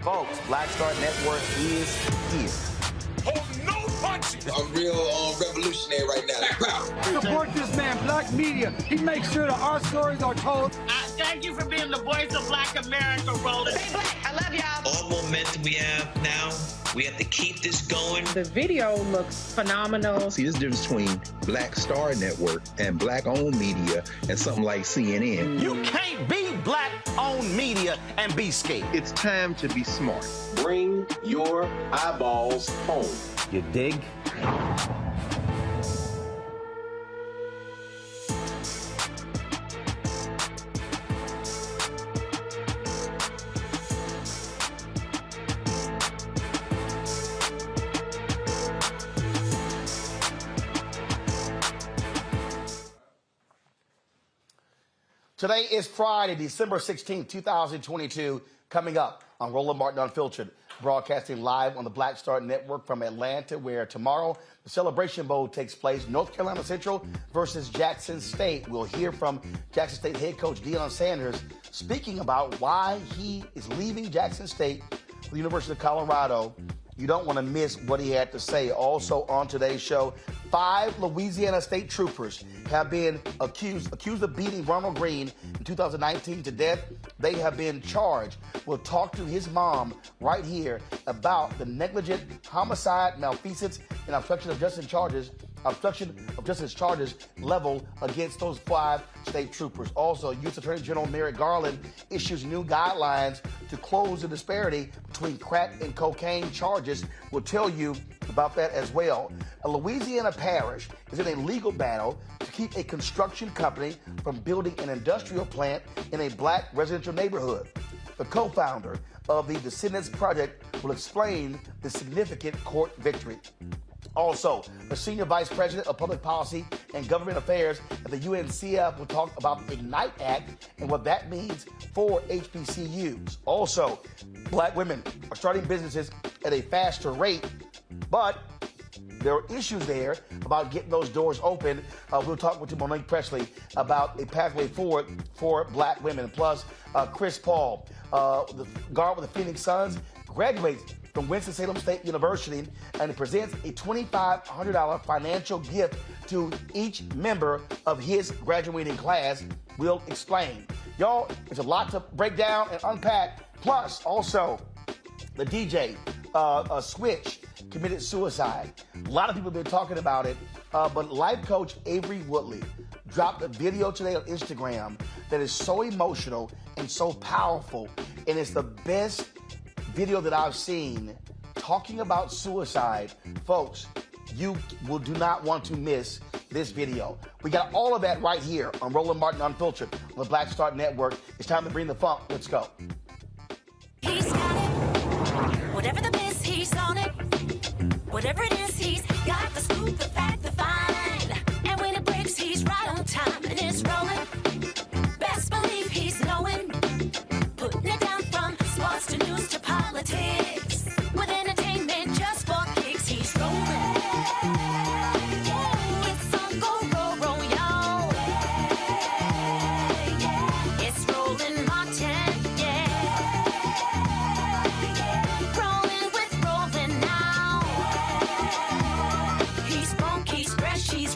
Folks, Black Star Network is here. Hold no punches. I'm real revolutionary right now. Support this man, Black Media. He makes sure that our stories are told. I Thank you for being the voice of Black America, Roland. Stay black. I love y'all. All momentum we have now, we have to keep this going. The video looks phenomenal. See, there's a difference between Black Star Network and Black-owned media and something like CNN. You can't be Black-owned media and be scared. It's time to be smart. Bring your eyeballs home. You dig? Today is Friday, December 16th, 2022. Coming up on Roland Martin Unfiltered, broadcasting live on the Black Star Network from Atlanta, where tomorrow the Celebration Bowl takes place. North Carolina Central versus Jackson State. We'll hear from Jackson State head coach Deion Sanders speaking about why he is leaving Jackson State for the University of Colorado. You don't want to miss what he had to say. Also on today's show, 5 Louisiana state troopers have been accused of beating Ronald Greene in 2019 to death. They have been charged. We'll talk to his mom right here about the negligent homicide, malfeasance, and obstruction of justice charges level against those 5 state troopers. Also, U.S. Attorney General Merrick Garland issues new guidelines to close the disparity between crack and cocaine charges. We'll tell you about that as well. A Louisiana Parish is in a legal battle to keep a construction company from building an industrial plant in a Black residential neighborhood. The co-founder of the Descendants project will explain the significant court victory. Also, the Senior Vice President of Public Policy and Government Affairs at the UNCF will talk about the IGNITE Act and what that means for HBCUs. Also, Black women are starting businesses at a faster rate, but there are issues there about getting those doors open. We'll talk with Monique Presley about a pathway forward for Black women. Plus, Chris Paul, the guard with the Phoenix Suns, graduates from Winston-Salem State University and presents a $2,500 financial gift to each member of his graduating class. We'll explain. Y'all, there's a lot to break down and unpack. Plus, also, the DJ, Switch, committed suicide. A lot of people have been talking about it, but life coach Avery Woodley dropped a video today on Instagram that is so emotional and so powerful, and it's the best video that I've seen talking about suicide. Folks, you do not want to miss this video. We got all of that right here on Roland Martin Unfiltered on the Black Star Network. It's time to bring the funk. Let's go. He's got it. Whatever the miss, he's on it. Whatever it is, he's got the scoop, the fact, the find. And when it breaks, he's right on time and it's rolling. Best believe he's knowing. Putting it down from sports to news to politics. With entertainment just for kicks, he's rolling. It's on Go, y'all. It's Roland Martin, yeah. Rolling with Roland now. He's funky, fresh, he's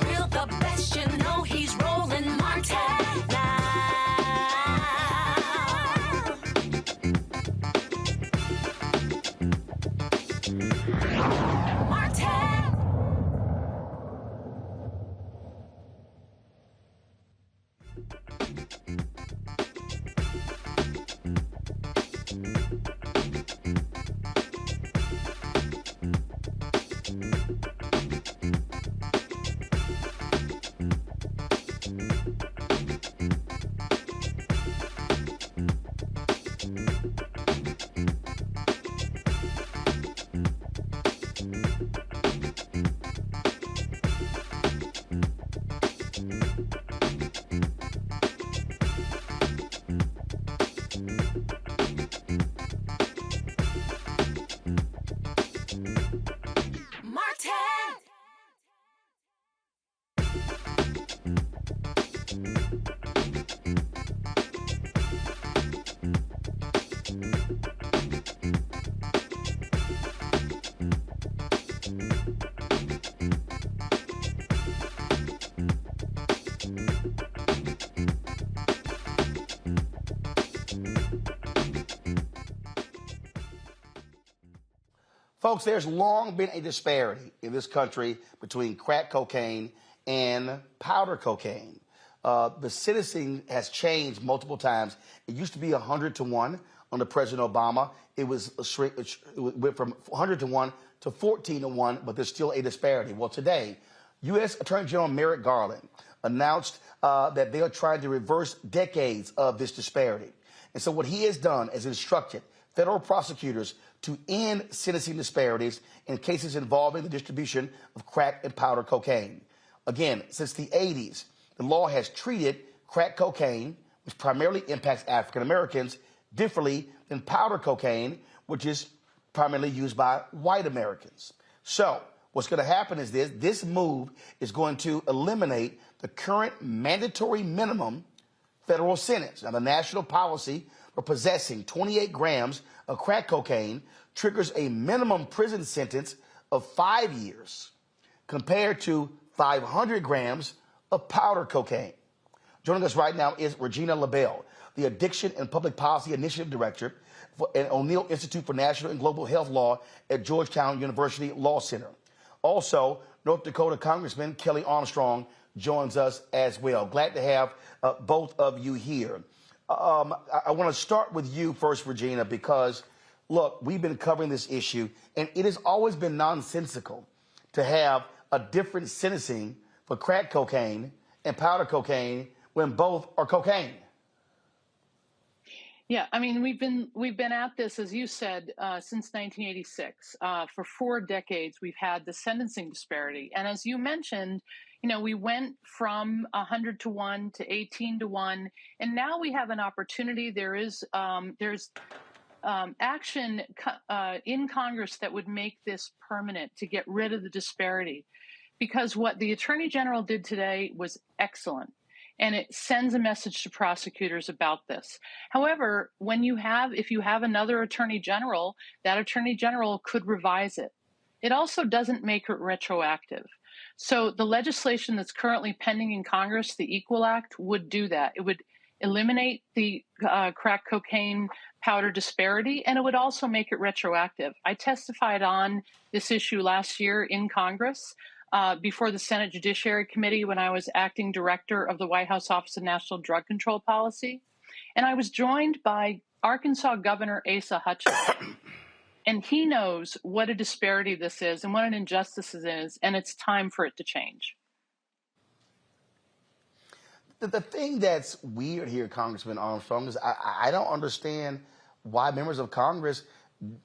Folks, there's long been a disparity in this country between crack cocaine and powder cocaine. The sentencing has changed multiple times. It used to be 100 to 1 under President Obama. It went from 100 to 1 to 14 to 1, but there's still a disparity. Well, today, U.S. Attorney General Merrick Garland announced that they are trying to reverse decades of this disparity. And so what he has done is instructed federal prosecutors to end sentencing disparities in cases involving the distribution of crack and powder cocaine. Again, since the 80s, the law has treated crack cocaine, which primarily impacts African Americans, differently than powder cocaine, which is primarily used by white Americans. So what's going to happen is this move is going to eliminate the current mandatory minimum federal sentence. Now, the national policy for possessing 28 grams of crack cocaine triggers a minimum prison sentence of 5 years compared to 500 grams of powder cocaine. Joining us right now is Regina LaBelle, the Addiction and Public Policy Initiative Director for an O'Neill Institute for National and Global Health Law at Georgetown University Law Center. Also, North Dakota Congressman Kelly Armstrong joins us as well. Glad to have both of you here. I want to start with you first, Regina, because, look, we've been covering this issue, and it has always been nonsensical to have a different sentencing for crack cocaine and powder cocaine when both are cocaine. Yeah, I mean, we've been at this, as you said, since 1986. For 4 decades, we've had the sentencing disparity. And as you mentioned, we went from 100 to 1 to 18 to 1, and now we have an opportunity. There's action in Congress that would make this permanent to get rid of the disparity, because what the Attorney General did today was excellent. And it sends a message to prosecutors about this. However, if you have another attorney general, that attorney general could revise it. It also doesn't make it retroactive. So the legislation that's currently pending in Congress, the Equal Act, would do that. It would eliminate the crack cocaine powder disparity, and it would also make it retroactive. I testified on this issue last year in Congress before the Senate Judiciary Committee when I was acting director of the White House Office of National Drug Control Policy. And I was joined by Arkansas Governor Asa Hutchinson. And he knows what a disparity this is and what an injustice it is, and it's time for it to change. The thing that's weird here, Congressman Armstrong, is I don't understand why members of Congress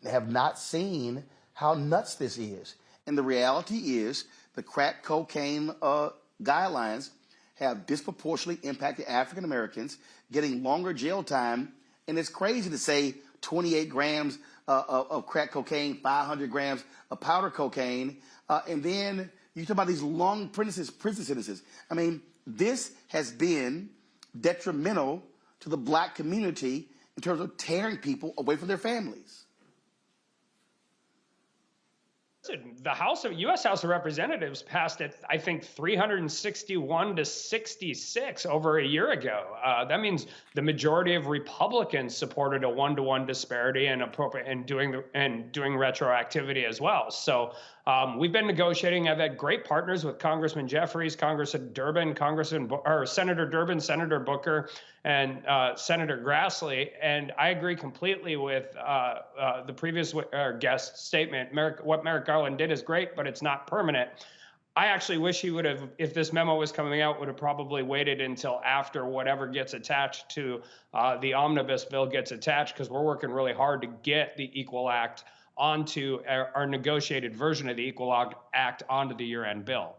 have not seen how nuts this is. And the reality is the crack cocaine guidelines have disproportionately impacted African Americans, getting longer jail time. And it's crazy to say 28 grams of crack cocaine, 500 grams of powder cocaine. And then you talk about these long prison sentences. I mean, this has been detrimental to the black community in terms of tearing people away from their families. The U.S. House of Representatives passed it, I think, 361 to 66 over a year ago. That means the majority of Republicans supported a 1-to-1 disparity and doing retroactivity as well. So we've been negotiating. I've had great partners with Congressman Jeffries, Congressman Durbin, Senator Durbin, Senator Booker, and Senator Grassley. And I agree completely with the previous guest's statement. What Merrick Garland did is great, but it's not permanent. I actually wish he would have, if this memo was coming out, would have probably waited until after whatever gets attached to the omnibus bill gets attached, because we're working really hard to get the Equal Act onto our negotiated version of the Equal Act onto the year-end bill.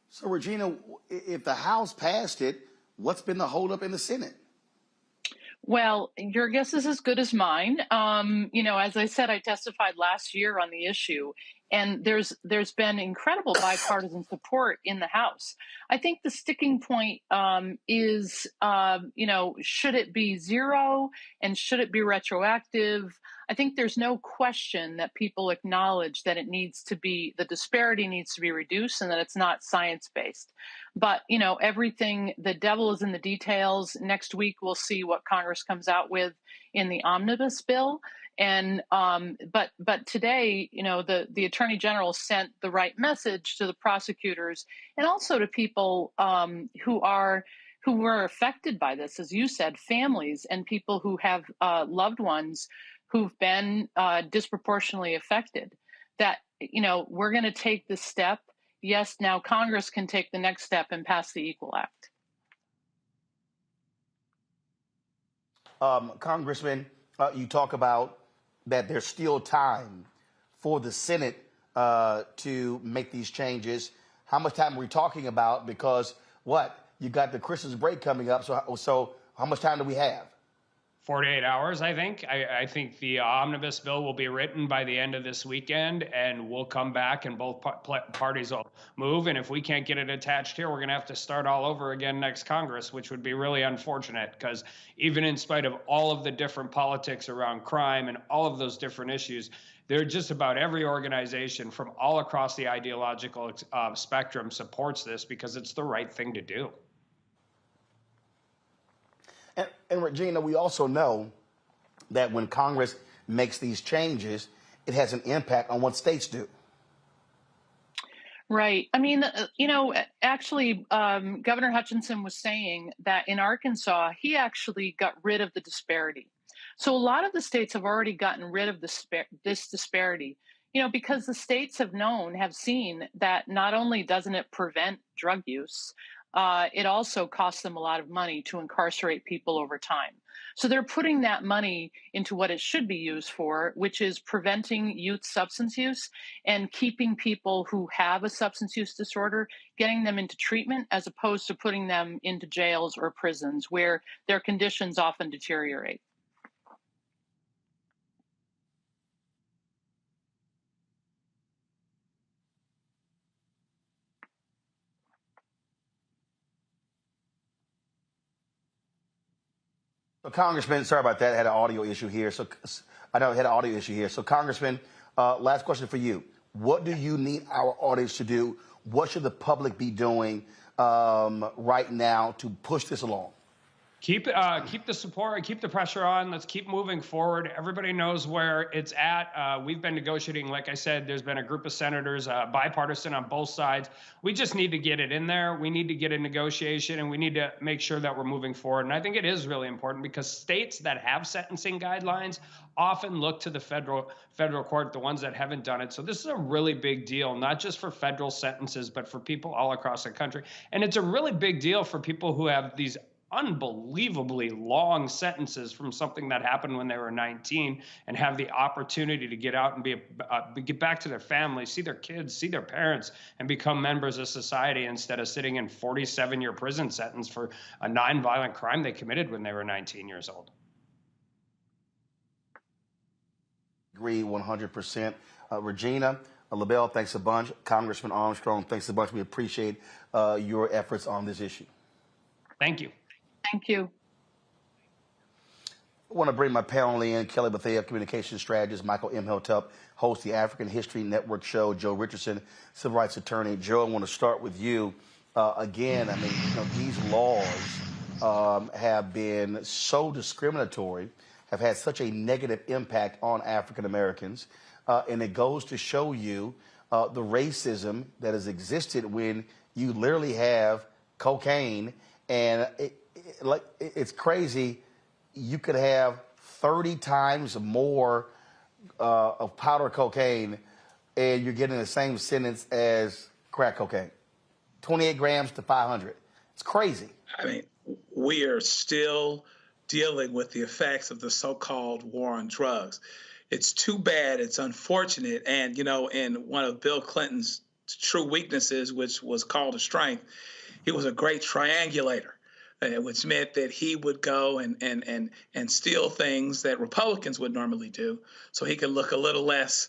So, Regina, if the House passed it, what's been the holdup in the Senate? Well, your guess is as good as mine. As I said, I testified last year on the issue, and there's been incredible bipartisan support in the House. I think the sticking point is, should it be 0 and should it be retroactive? I think there's no question that people acknowledge that the disparity needs to be reduced and that it's not science-based. But, the devil is in the details. Next week, we'll see what Congress comes out with in the omnibus bill. And but today, the Attorney General sent the right message to the prosecutors and also to people who were affected by this, as you said, families and people who have loved ones who've been disproportionately affected. That we're going to take this step. Yes, now Congress can take the next step and pass the Equal Act. Congressman, you talk about that there's still time for the Senate to make these changes. How much time are we talking about? Because you got the Christmas break coming up. So how much time do we have? 48 hours, I think. I think the omnibus bill will be written by the end of this weekend, and we'll come back and both parties will move. And if we can't get it attached here, we're going to have to start all over again next Congress, which would be really unfortunate, because even in spite of all of the different politics around crime and all of those different issues, there just about every organization from all across the ideological spectrum supports this because it's the right thing to do. And Regina, we also know that when Congress makes these changes, it has an impact on what states do. Right. I mean, actually, Governor Hutchinson was saying that in Arkansas, he actually got rid of the disparity. So a lot of the states have already gotten rid of this disparity, because the states have seen that not only doesn't it prevent drug use, it also costs them a lot of money to incarcerate people over time. So they're putting that money into what it should be used for, which is preventing youth substance use and keeping people who have a substance use disorder, getting them into treatment as opposed to putting them into jails or prisons where their conditions often deteriorate. So, Congressman, sorry about that. I had an audio issue here. So, Congressman, last question for you. What do you need our audience to do? What should the public be doing right now to push this along? Keep the support, keep the pressure on. Let's keep moving forward. Everybody knows where it's at. We've been negotiating. Like I said, there's been a group of senators, bipartisan on both sides. We just need to get it in there. We need to get a negotiation, and we need to make sure that we're moving forward. And I think it is really important because states that have sentencing guidelines often look to the federal court, the ones that haven't done it. So this is a really big deal, not just for federal sentences, but for people all across the country. And it's a really big deal for people who have these unbelievably long sentences from something that happened when they were 19 and have the opportunity to get out and get back to their families, see their kids, see their parents, and become members of society instead of sitting in 47-year prison sentence for a nonviolent crime they committed when they were 19 years old. Agree 100%. Regina, LaBelle, thanks a bunch. Congressman Armstrong, thanks a bunch. We appreciate your efforts on this issue. Thank you. Thank you. I want to bring my panel in. Kelly Bethea, communications strategist. Michael M. Hilltop, host the African History Network show. Joe Richardson, civil rights attorney. Joe, I want to start with you. Again, I mean, these laws have been so discriminatory, have had such a negative impact on African Americans. And it goes to show you the racism that has existed when you literally have cocaine. And it's crazy. You could have 30 times more of powder cocaine, and you're getting the same sentence as crack cocaine. 28 grams to 500. It's crazy. I mean, we are still dealing with the effects of the so-called war on drugs. It's too bad. It's unfortunate. And, in one of Bill Clinton's true weaknesses, which was called a strength, he was a great triangulator. Which meant that he would go and steal things that Republicans would normally do, so he could look a little less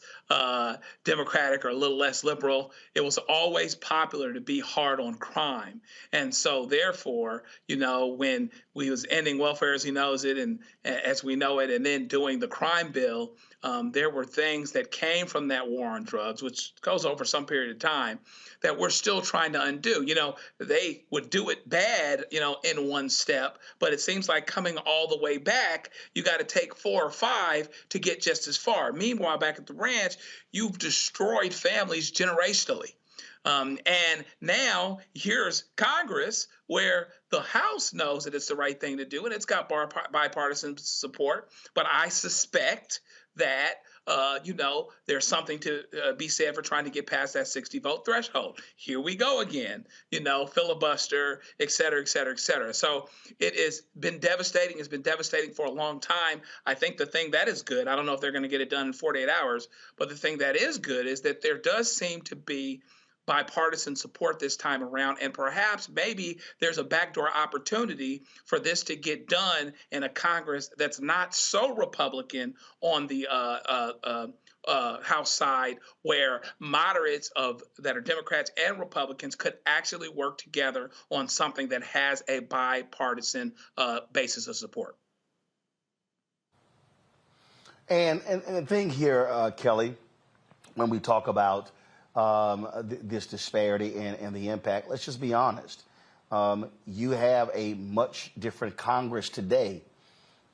democratic or a little less liberal. It was always popular to be hard on crime, and so therefore, when we was ending welfare as he knows it and as we know it, and then doing the crime bill, there were things that came from that war on drugs, which goes over some period of time, that we're still trying to undo. They would do it bad, in taken one step, but it seems like coming all the way back, you got to take 4 or 5 to get just as far. Meanwhile, back at the ranch, you've destroyed families generationally. And now here's Congress, where the House knows that it's the right thing to do, and it's got bipartisan support. But I suspect that, there's something to be said for trying to get past that 60-vote threshold. Here we go again, filibuster, et cetera, et cetera, et cetera. So it has been devastating. It's been devastating for a long time. I think the thing that is good, I don't know if they're going to get it done in 48 hours, but the thing that is good is that there does seem to be bipartisan support this time around, and perhaps maybe there's a backdoor opportunity for this to get done in a Congress that's not so Republican on the House side, where moderates that are Democrats and Republicans could actually work together on something that has a bipartisan basis of support. And the thing here, Kelly, when we talk about this disparity and the impact, let's just be honest. You have a much different Congress today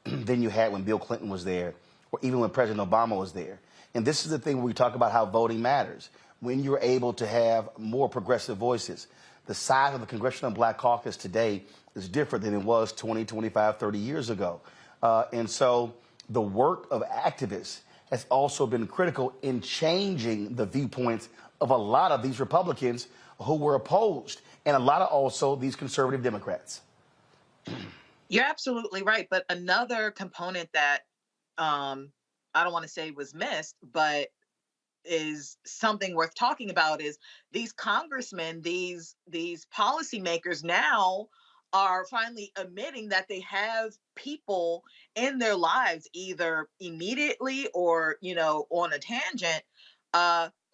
than you had when Bill Clinton was there, or even when President Obama was there. And this is the thing where we talk about how voting matters. When you're able to have more progressive voices, the size of the Congressional Black Caucus today is different than it was 20, 25, 30 years ago. And so the work of activists has also been critical in changing the viewpoints of a lot of these Republicans who were opposed, and a lot of also these conservative Democrats. You're absolutely right. But another component that I don't want to say was missed, but is something worth talking about, is these congressmen, these policymakers now are finally admitting that they have people in their lives, either immediately or, on a tangent,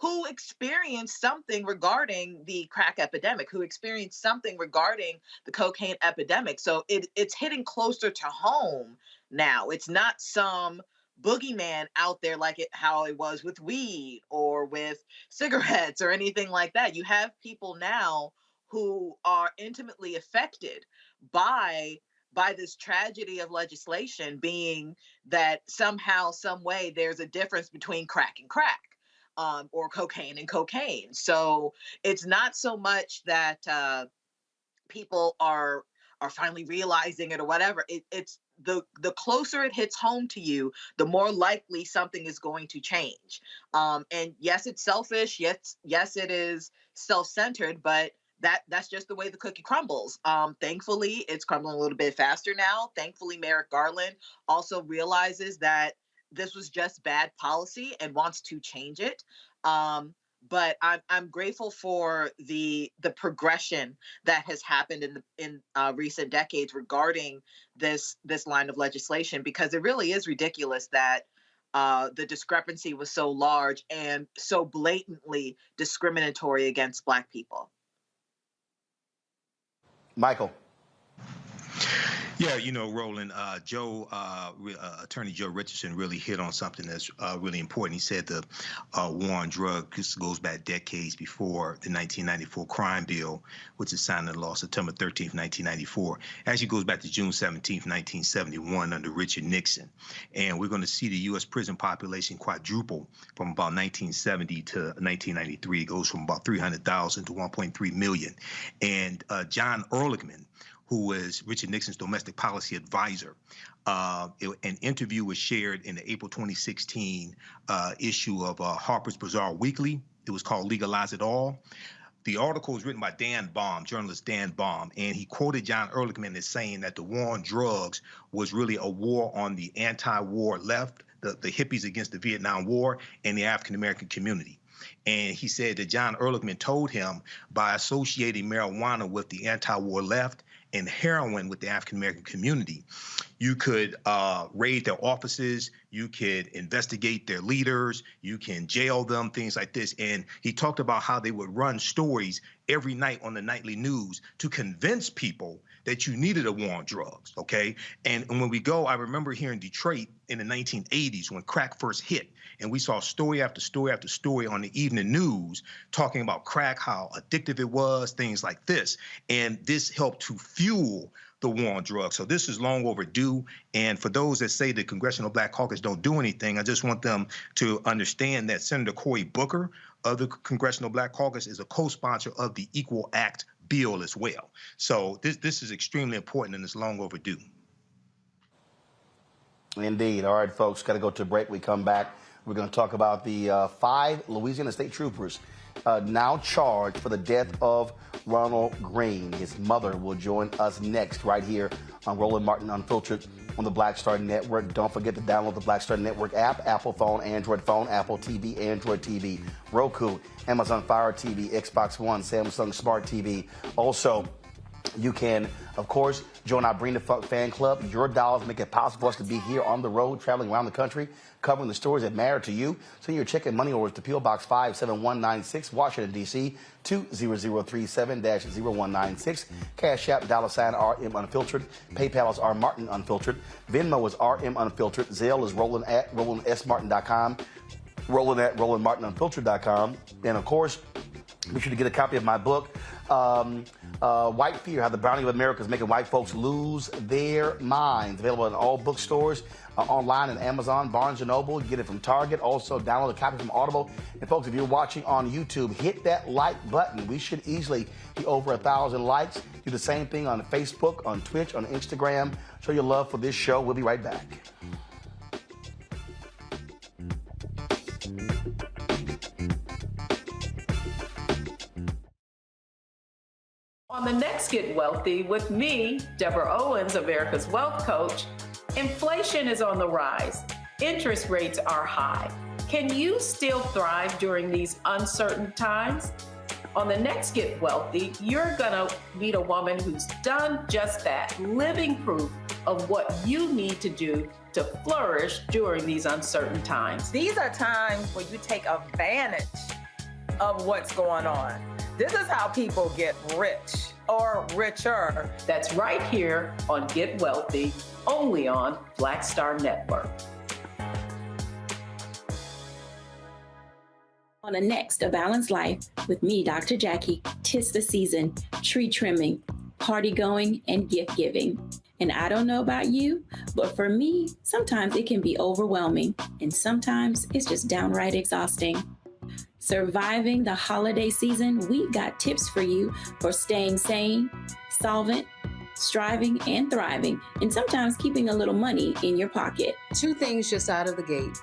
who experienced something regarding the crack epidemic, who experienced something regarding the cocaine epidemic. So it's hitting closer to home now. It's not some boogeyman out there like how it was with weed or with cigarettes or anything like that. You have people now who are intimately affected by this tragedy of legislation, being that somehow, some way, there's a difference between crack and crack. Or cocaine and cocaine. So it's not so much that people are finally realizing it or whatever. It's the closer it hits home to you, the more likely something is going to change. And yes, it's selfish. Yes, it is self-centered, but that's just the way the cookie crumbles. Thankfully, it's crumbling a little bit faster now. Thankfully, Merrick Garland also realizes that this was just bad policy and wants to change it. But I'm grateful for the progression that has happened in recent decades regarding this line of legislation, because it really is ridiculous that the discrepancy was so large and so blatantly discriminatory against Black people. Michael. Yeah, Roland, Attorney Joe Richardson really hit on something that's really important. He said the war on drugs goes back decades before the 1994 crime bill, which is signed into law September 13th, 1994. Actually goes back to June 17th, 1971 under Richard Nixon. And we're going to see the U.S. prison population quadruple from about 1970 to 1993. It goes from about 300,000 to 1.3 million. And John Ehrlichman, who was Richard Nixon's domestic policy advisor. An interview was shared in the April 2016 issue of Harper's Bazaar Weekly. It was called Legalize It All. The article was written by Dan Baum, journalist Dan Baum, and he quoted John Ehrlichman as saying that the war on drugs was really a war on the anti-war left, the hippies against the Vietnam War, and the African-American community. And he said that John Ehrlichman told him, by associating marijuana with the anti-war left and heroin with the African-American community, you could raid their offices, you could investigate their leaders, you can jail them, things like this. And he talked about how they would run stories every night on the nightly news to convince people that you needed a war on drugs, okay? And when we go, I remember here in Detroit in the 1980s when crack first hit, and we saw story after story after story on the evening news talking about crack, how addictive it was, things like this. And this helped to fuel the war on drugs. So this is long overdue. And for those that say the Congressional Black Caucus don't do anything, I just want them to understand that Senator Cory Booker of the Congressional Black Caucus is a co-sponsor of the Equal Act bill as well. So this is extremely important and it's long overdue. Indeed. All right, folks, got to go to a break. We come back. We're going to talk about the 5 Louisiana state troopers now charged for the death of Ronald Greene. His mother will join us next right here on Roland Martin Unfiltered on the Black Star Network. Don't forget to download the Black Star Network app, Apple phone, Apple TV, Android TV, Roku, Amazon Fire TV, Xbox One, Samsung Smart TV. Also, you can, of course, join our Bring the Funk fan club. Your dollars make it possible for us to be here on the road, traveling around the country, covering the stories that matter to you. Send your check and money orders to P.O. Box 57196, Washington, D.C., 20037-0196. Cash App, $RM Unfiltered. PayPal is R Martin Unfiltered. Venmo is RM Unfiltered. Zelle is Roland at RolandSMartin.com. Roland at RolandMartinUnfiltered.com. And, of course, be sure to get a copy of my book, White Fear, How the Browning of America is Making White Folks Lose Their Minds. Available in all bookstores, online at Amazon, Barnes & Noble. You get it from Target. Also, download a copy from Audible. And, folks, if you're watching on YouTube, hit that like button. We should easily be over 1,000 likes. Do the same thing on Facebook, on Twitch, on Instagram. Show your love for this show. We'll be right back. On the next Get Wealthy with me, Deborah Owens, America's Wealth Coach, inflation is on the rise. Interest rates are high. Can you still thrive during these uncertain times? On the next Get Wealthy, you're gonna meet a woman who's done just that, living proof of what you need to do to flourish during these uncertain times. These are times where you take advantage of what's going on. This is how people get rich or richer. That's right here on Get Wealthy, only on Black Star Network. On the next A Balanced Life with me, Dr. Jackie, 'tis the season, tree trimming, party going, and gift giving. And I don't know about you, but for me, sometimes it can be overwhelming, and sometimes it's just downright exhausting. Surviving the holiday season, we got tips for you for staying sane, solvent, striving, and thriving, and sometimes keeping a little money in your pocket. 2 things just out of the gate: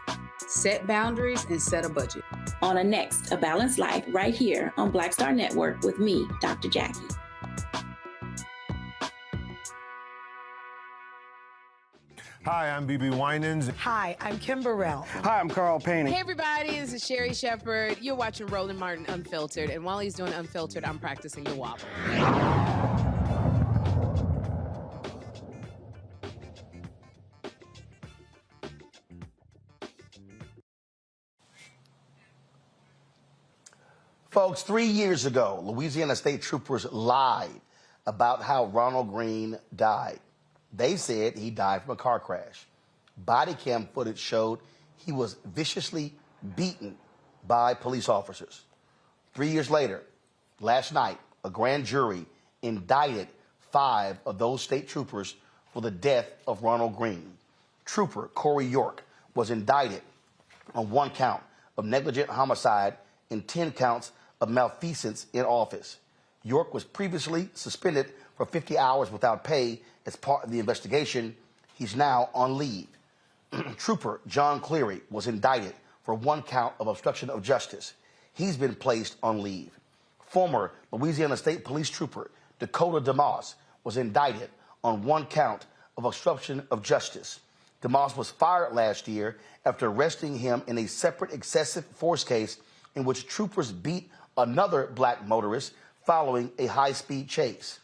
set boundaries and set a budget. On a next A Balanced Life right here on Black Star Network with me, Dr. Jackie. Hi, I'm BB Winans. Hi, I'm Kim Burrell. Hi, I'm Carl Payne. Hey, everybody, this is Sherry Shepherd. You're watching Roland Martin Unfiltered, and while he's doing Unfiltered, I'm practicing the wobble. Folks, 3 years ago, Louisiana state troopers lied about how Ronald Greene died. They said he died from a car crash. Body cam footage showed he was viciously beaten by police officers. 3 years later, last night, a grand jury indicted 5 of those state troopers for the death of Ronald Greene. Trooper Corey York was indicted on 1 count of negligent homicide and 10 counts of malfeasance in office. York was previously suspended for 50 hours without pay as part of the investigation. He's now on leave. Trooper John Cleary was indicted for 1 count of obstruction of justice. He's been placed on leave. Former Louisiana State Police Trooper Dakota DeMoss was indicted on 1 count of obstruction of justice. DeMoss was fired last year after arresting him in a separate excessive force case in which troopers beat another black motorist following a high-speed chase.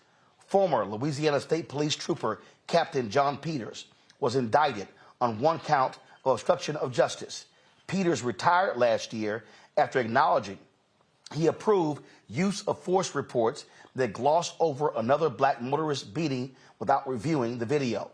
Former Louisiana State Police Trooper Captain John Peters was indicted on 1 count of obstruction of justice. Peters retired last year after acknowledging he approved use of force reports that glossed over another black motorist beating without reviewing the video.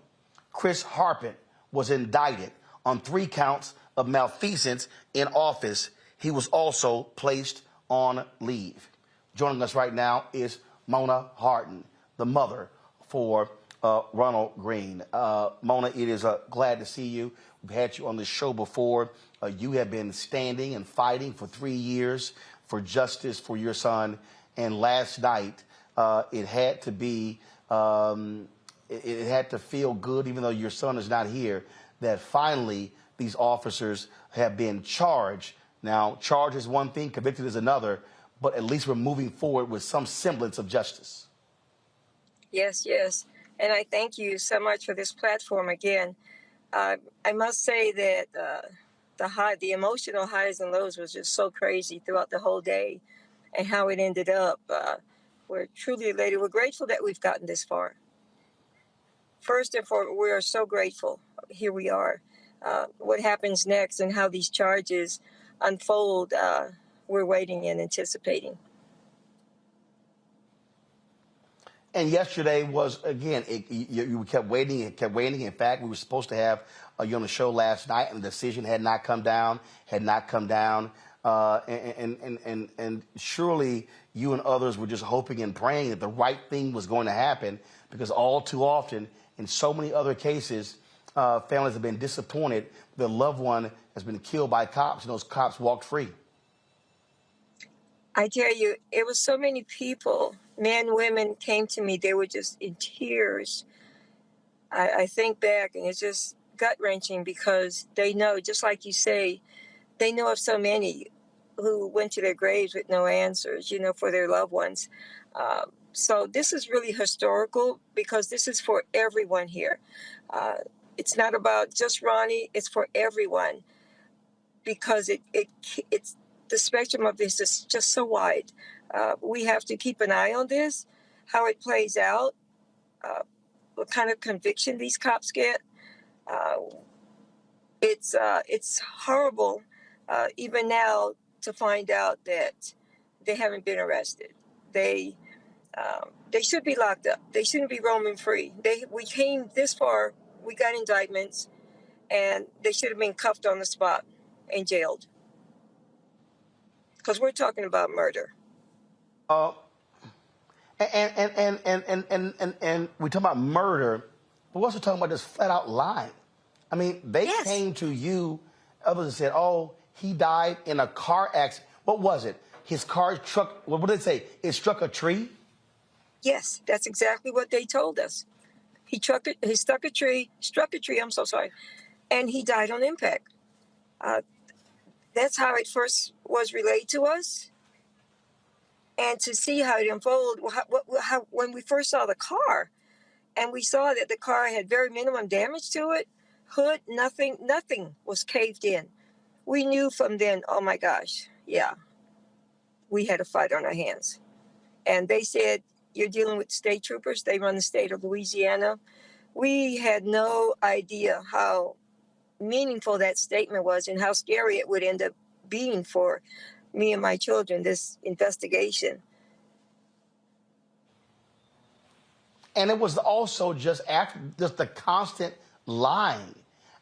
Chris Harpin was indicted on 3 counts of malfeasance in office. He was also placed on leave. Joining us right now is Mona Harden, the mother for Ronald Greene. Mona, it is glad to see you. We've had you on the show before. You have been standing and fighting for 3 years for justice for your son. And last night, it had to be, it had to feel good, even though your son is not here, that finally these officers have been charged. Now, charged is one thing, convicted is another, but at least we're moving forward with some semblance of justice. Yes, yes. And I thank you so much for this platform again. I must say that the emotional highs and lows was just so crazy throughout the whole day, and how it ended up. We're truly elated. We're grateful that we've gotten this far. First and foremost, we are so grateful. Here we are. What happens next and how these charges unfold, we're waiting and anticipating. And yesterday was, again, you kept waiting and kept waiting. In fact, we were supposed to have you on the show last night, and the decision had not come down. And surely you and others were just hoping and praying that the right thing was going to happen, because all too often, in so many other cases, families have been disappointed. Their loved one has been killed by cops, and those cops walked free. I tell you, it was so many people, men, women, came to me. They were just in tears. I think back, and it's just gut-wrenching, because they know, just like you say, they know of so many who went to their graves with no answers, for their loved ones. So this is really historical, because this is for everyone here. It's not about just Ronnie, it's for everyone, because it's the spectrum of this is just so wide. We have to keep an eye on this, how it plays out, what kind of conviction these cops get. It's horrible, even now, to find out that they haven't been arrested. They should be locked up. They shouldn't be roaming free. We came this far, we got indictments, and they should have been cuffed on the spot and jailed. Because we're talking about murder. And we talk about murder, but we're also talking about just flat out lying. I mean, they came to you, others and said, "Oh, he died in a car accident." What was it? His car struck, what did they say? It struck a tree? Yes, that's exactly what they told us. He struck a tree, I'm so sorry, and he died on impact. That's how it first was relayed to us. And to see how it unfolded, when we first saw the car, and we saw that the car had very minimum damage to it, hood, nothing was caved in. We knew from then, oh my gosh, yeah, we had a fight on our hands. And they said, you're dealing with state troopers. They run the state of Louisiana. We had no idea how meaningful that statement was and how scary it would end up being for me and my children, this investigation. And it was also just the constant lying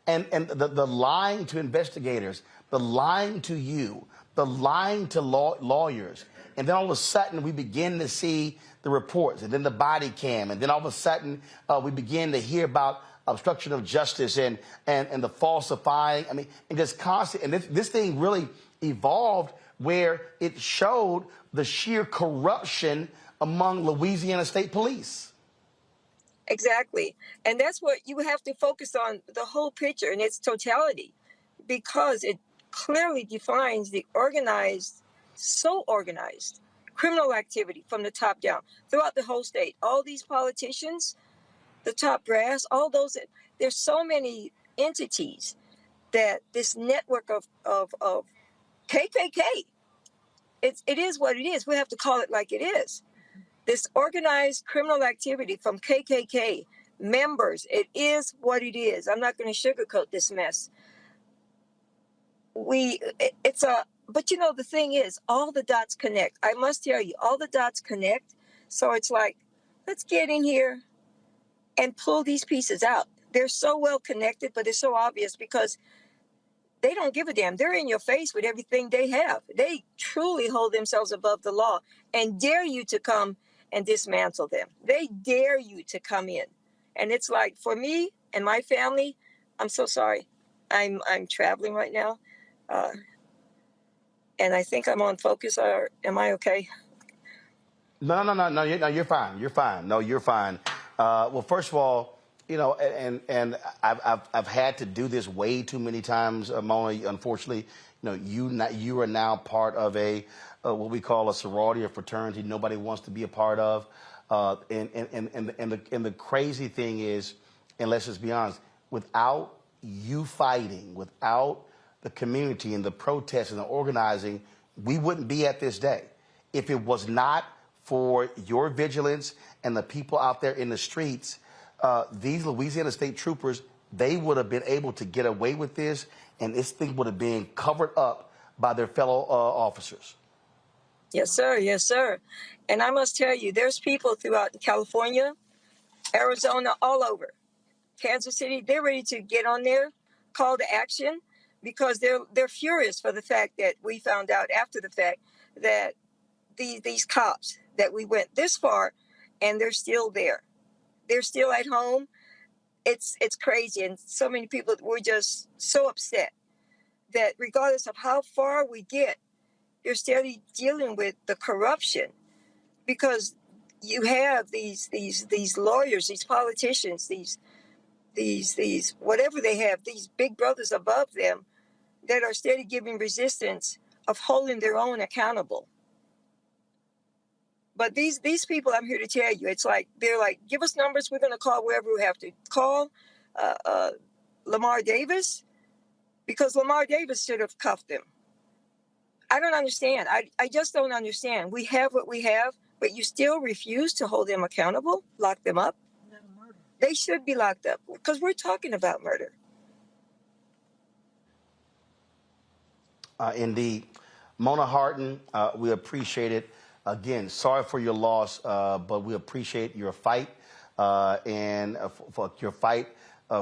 and the lying to investigators, the lying to you, the lying to lawyers. And then all of a sudden we begin to see the reports, and then the body cam, and then all of a sudden we begin to hear about obstruction of justice and the falsifying. I mean, and just constant. And this thing really evolved where it showed the sheer corruption among Louisiana State Police. Exactly. And that's what you have to focus on, the whole picture in its totality, because it clearly defines the so organized criminal activity from the top down throughout the whole state. All these politicians, the top brass, all those, there's so many entities that this network of KKK, it is what it is. We have to call it like it is. This organized criminal activity from KKK members, it is what it is. I'm not going to sugarcoat this mess. But the thing is, all the dots connect. I must tell you, all the dots connect. So it's like, let's get in here and pull these pieces out. They're so well connected, but it's so obvious because they don't give a damn. They're in your face with everything they have. They truly hold themselves above the law and dare you to come and dismantle them. They dare you to come in And it's like, for me and my family, I'm so sorry. I'm traveling right now. And I think I'm on focus. Or am I okay? No, you're fine. You're fine. No, you're fine. Well, first of all, you know, and I've had to do this way too many times, Mona. Unfortunately, you know, you are now part of a what we call a sorority or fraternity nobody wants to be a part of. And the crazy thing is, and let's just be honest, without you fighting, without the community and the protests and the organizing, we wouldn't be at this day. If it was not for your vigilance and the people out there in the streets, these Louisiana State Troopers, they would have been able to get away with this, and this thing would have been covered up by their fellow officers. Yes, sir. Yes, sir. And I must tell you, there's people throughout California, Arizona, all over. Kansas City, they're ready to get on there, call to action, because they're furious for the fact that we found out after the fact that these cops, that we went this far and they're still there. They're still at home. It's crazy. And so many people were just so upset that regardless of how far we get, you're still dealing with the corruption, because you have these lawyers, these politicians, these whatever they have, these big brothers above them that are steady giving resistance of holding their own accountable. But these people, I'm here to tell you, it's like, they're like, give us numbers, we're going to call wherever we have to call. Lamar Davis, because Lamar Davis should have cuffed him. I don't understand. I just don't understand. We have what we have, but you still refuse to hold them accountable, lock them up. They should be locked up, because we're talking about murder. Indeed. Mona Harton, we appreciate it. Again, sorry for your loss, but we appreciate your fight and for your fight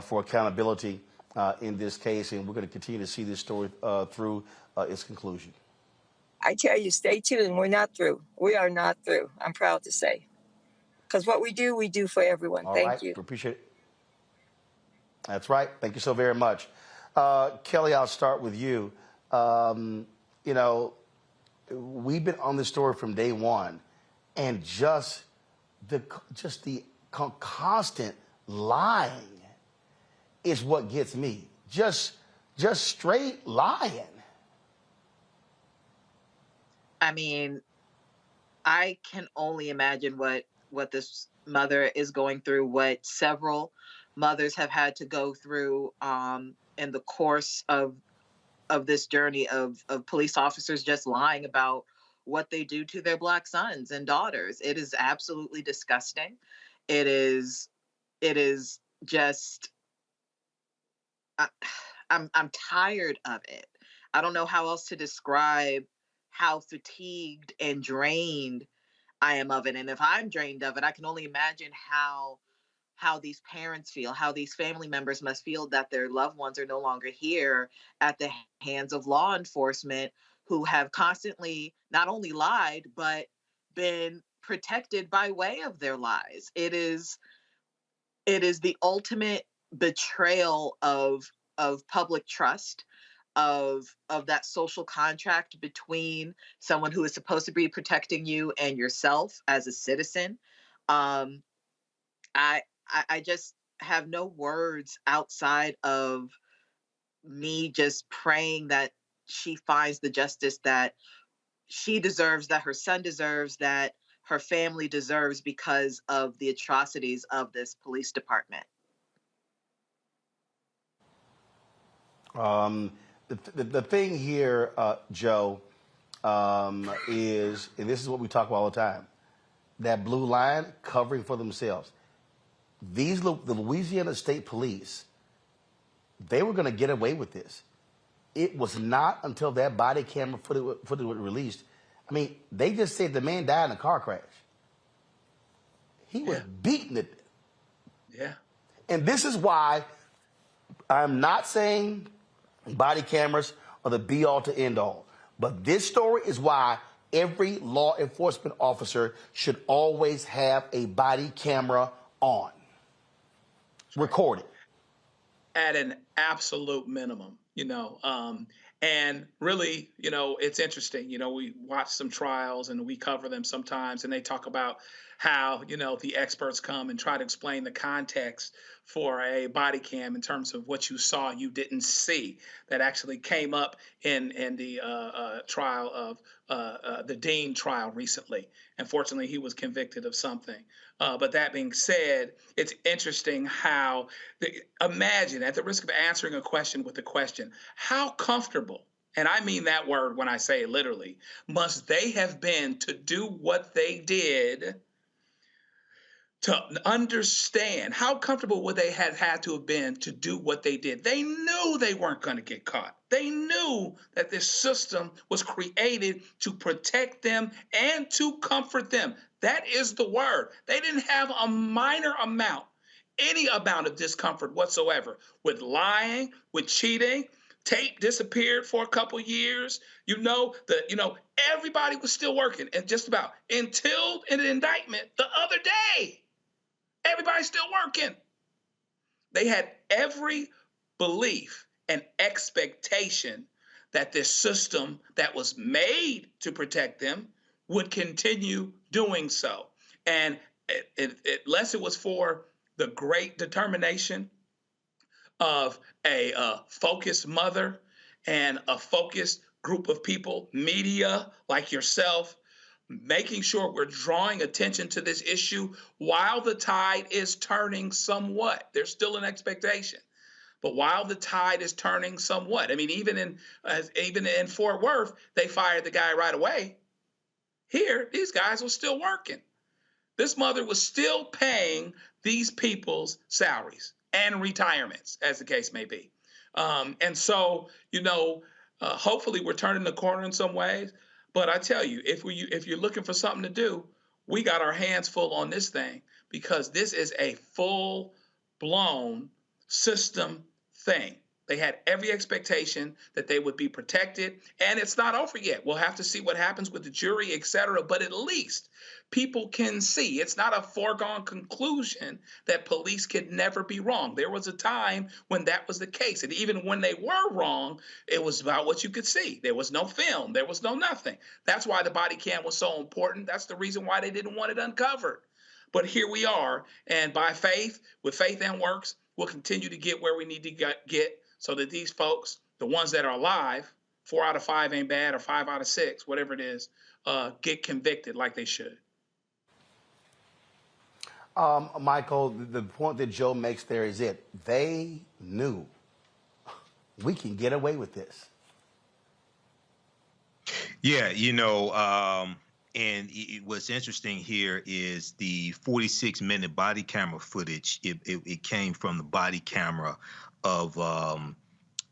for accountability in this case, and we're going to continue to see this story through its conclusion. I tell you, stay tuned. We're not through. We are not through. I'm proud to say. Because what we do for everyone. All Thank right. you. We appreciate it. That's right. Thank you so very much. Kelly, I'll start with you. You know, we've been on this story from day one, and just the constant lying is what gets me. Just straight lying. I mean, I can only imagine what this mother is going through, what several mothers have had to go through in the course of this journey of police officers just lying about what they do to their Black sons and daughters. It is absolutely disgusting. It is just, I'm tired of it. I don't know how else to describe how fatigued and drained I am of it. And if I'm drained of it, I can only imagine how these parents feel, how these family members must feel that their loved ones are no longer here at the hands of law enforcement, who have constantly not only lied, but been protected by way of their lies. It is the ultimate betrayal of public trust, of that social contract between someone who is supposed to be protecting you and yourself as a citizen. I just have no words outside of me just praying that she finds the justice that she deserves, that her son deserves, that her family deserves, because of the atrocities of this police department. The thing here, Joe, is, and this is what we talk about all the time, that blue line covering for themselves. The Louisiana State Police, they were going to get away with this. It was not until that body camera footage was released. I mean, they just said the man died in a car crash. He was beaten to death. Yeah. And this is why I'm not saying body cameras are the be-all to end-all. But this story is why every law enforcement officer should always have a body camera on. recorded at an absolute minimum, and really, it's interesting. We watch some trials and we cover them sometimes, and they talk about how, the experts come and try to explain the context for a body cam in terms of what you saw you didn't see. That actually came up in the trial of the Dean trial recently. Unfortunately, he was convicted of something. But that being said, it's interesting how, imagine, at the risk of answering a question with a question, how comfortable, and I mean that word when I say it literally, must they have been to do what they did, to understand how comfortable would they have had to have been to do what they did? They knew they weren't going to get caught. They knew that this system was created to protect them and to comfort them. That is the word. They didn't have a minor amount, any amount of discomfort whatsoever with lying, with cheating. Tape disappeared for a couple years. Everybody was still working, and just about until an indictment the other day. Everybody's still working. They had every belief and expectation that this system that was made to protect them would continue doing so. And unless it was for the great determination of a focused mother and a focused group of people, media like yourself, making sure we're drawing attention to this issue while the tide is turning somewhat. There's still an expectation, but while the tide is turning somewhat, I mean, even in Fort Worth, they fired the guy right away. Here, these guys were still working. This mother was still paying these people's salaries and retirements, as the case may be. And so, hopefully we're turning the corner in some ways. But I tell you, if you're looking for something to do, we got our hands full on this thing, because this is a full-blown system thing. They had every expectation that they would be protected, and it's not over yet. We'll have to see what happens with the jury, et cetera, but at least people can see. It's not a foregone conclusion that police could never be wrong. There was a time when that was the case, and even when they were wrong, it was about what you could see. There was no film. There was no nothing. That's why the body cam was so important. That's the reason why they didn't want it uncovered. But here we are, and by faith, with faith and works, we'll continue to get where we need to get, so that these folks, the ones that are alive, 4 out of 5 ain't bad, or 5 out of 6, whatever it is, get convicted like they should. Michael, the point that Joe makes there is it. They knew we can get away with this. Yeah, and what's interesting here is the 46-minute body camera footage. It came from the body camera of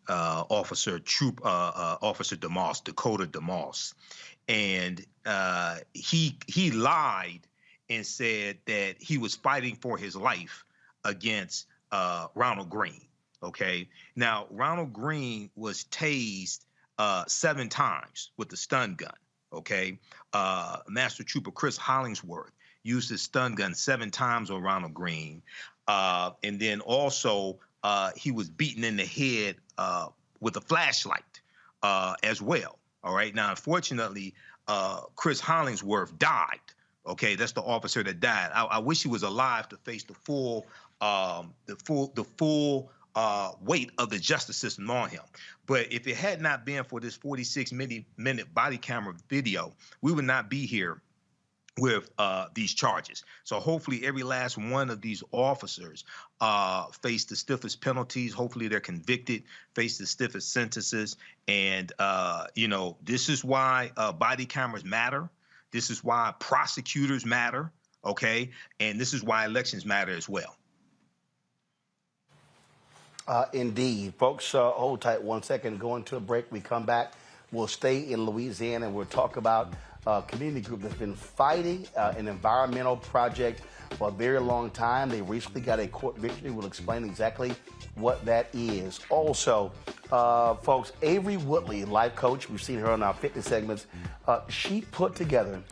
Officer DeMoss, Dakota DeMoss, and he lied and said that he was fighting for his life against Ronald Greene. Okay, now Ronald Greene was tased 7 times with the stun gun. Okay, Master Trooper Chris Hollingsworth used his stun gun 7 times on Ronald Greene, and then also he was beaten in the head with a flashlight as well. All right. Now, unfortunately, Chris Hollingsworth died. Okay, that's the officer that died. I wish he was alive to face the full weight of the justice system on him. But if it had not been for this 46-minute body camera video, we would not be here with these charges. So hopefully every last one of these officers face the stiffest penalties. Hopefully they're convicted, face the stiffest sentences. And, this is why body cameras matter. This is why prosecutors matter, okay? And this is why elections matter as well. Indeed. Folks, hold tight 1 second. Go into a break. We come back. We'll stay in Louisiana, and we'll talk about a community group that's been fighting an environmental project for a very long time. They recently got a court victory. We'll explain exactly what that is. Also, folks, Avery Woodley, life coach, we've seen her on our fitness segments. She put together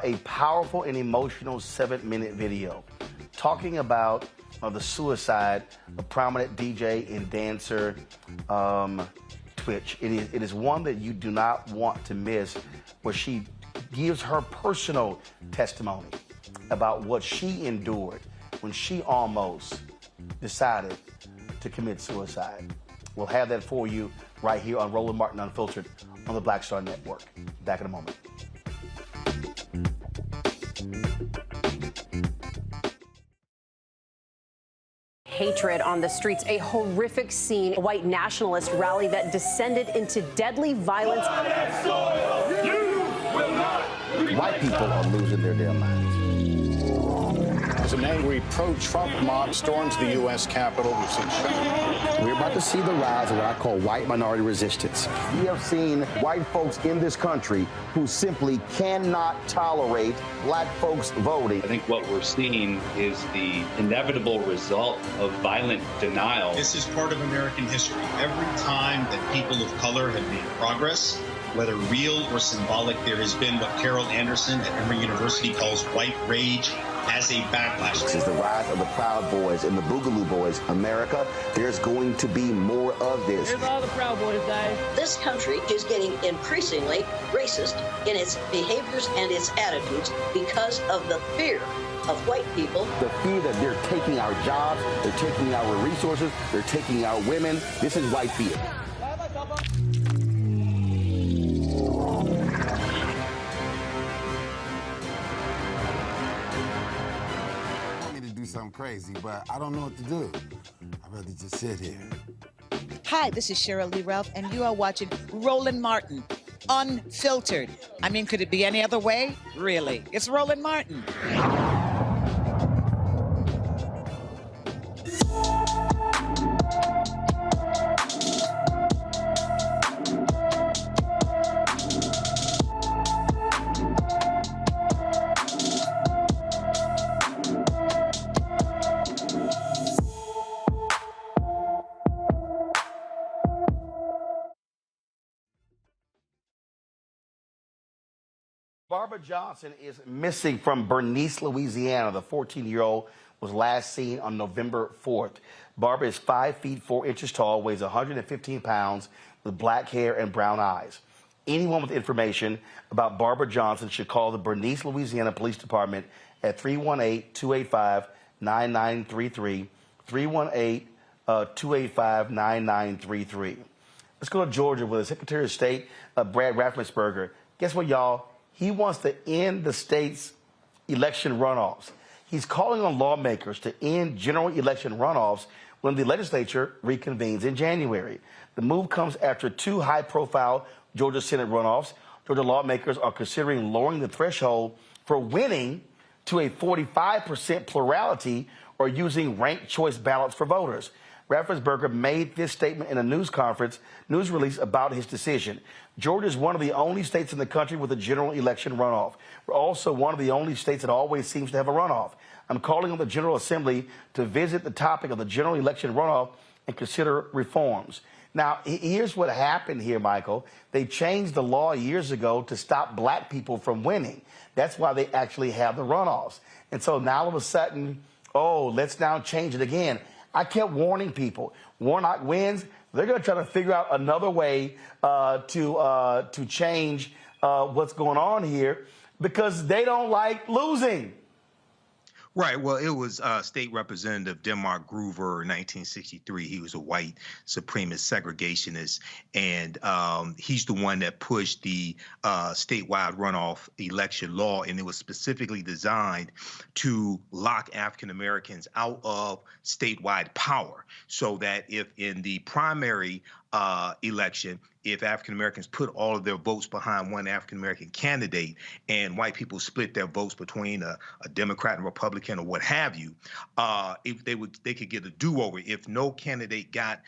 a powerful and emotional 7-minute video talking about of the suicide of prominent DJ and dancer Twitch. It is one that you do not want to miss, where she gives her personal testimony about what she endured when she almost decided to commit suicide. We'll have that for you right here on Roland Martin Unfiltered on the Black Star Network. Back in a moment. Hatred on the streets, a horrific scene, a white nationalist rally that descended into deadly violence. White people are losing their damn minds. As an angry pro-Trump mob storms the U.S. Capitol, we've seen shooting. We're about to see the rise of what I call white minority resistance. We have seen white folks in this country who simply cannot tolerate black folks voting. I think what we're seeing is the inevitable result of violent denial. This is part of American history. Every time that people of color have made progress, whether real or symbolic, there has been what Carol Anderson at Emory University calls white rage as a backlash. This is the rise of the Proud Boys and the Boogaloo Boys. America, there's going to be more of this. Here's all the Proud Boys, guys. This country is getting increasingly racist in its behaviors and its attitudes because of the fear of white people. The fear that they're taking our jobs, they're taking our resources, they're taking our women. This is white fear. Something crazy, but I don't know what to do. I'd rather just sit here. Hi, this is Cheryl Lee Ralph, and you are watching Roland Martin, Unfiltered. I mean, could it be any other way? Really? It's Roland Martin. Barbara Johnson is missing from Bernice, Louisiana. The 14-year-old was last seen on November 4th. Barbara is 5 feet 4 inches tall, weighs 115 pounds, with black hair and brown eyes. Anyone with information about Barbara Johnson should call the Bernice, Louisiana Police Department at 318-285-9933, 318-285-9933. Let's go to Georgia with the Secretary of State, Brad Raffensperger. Guess what, y'all? He wants to end the state's election runoffs. He's calling on lawmakers to end general election runoffs when the legislature reconvenes in January. The move comes after 2 high-profile Georgia Senate runoffs. Georgia lawmakers are considering lowering the threshold for winning to a 45% plurality or using ranked choice ballots for voters. Raffensperger made this statement in a news release about his decision. Georgia is one of the only states in the country with a general election runoff. We're also one of the only states that always seems to have a runoff. I'm calling on the General Assembly to visit the topic of the general election runoff and consider reforms. Now, here's what happened here, Michael. They changed the law years ago to stop black people from winning. That's why they actually have the runoffs. And so now all of a sudden, let's now change it again. I kept warning people. Warnock wins. They're going to try to figure out another way to change what's going on here because they don't like losing. Right. Well, it was State Representative Denmark Groover in 1963. He was a white supremacist segregationist, and he's the one that pushed the statewide runoff election law, and it was specifically designed to lock African Americans out of statewide power so that if in the primary election, if African Americans put all of their votes behind one African American candidate and white people split their votes between a Democrat and Republican or what have you, if they could get a do-over. If no candidate got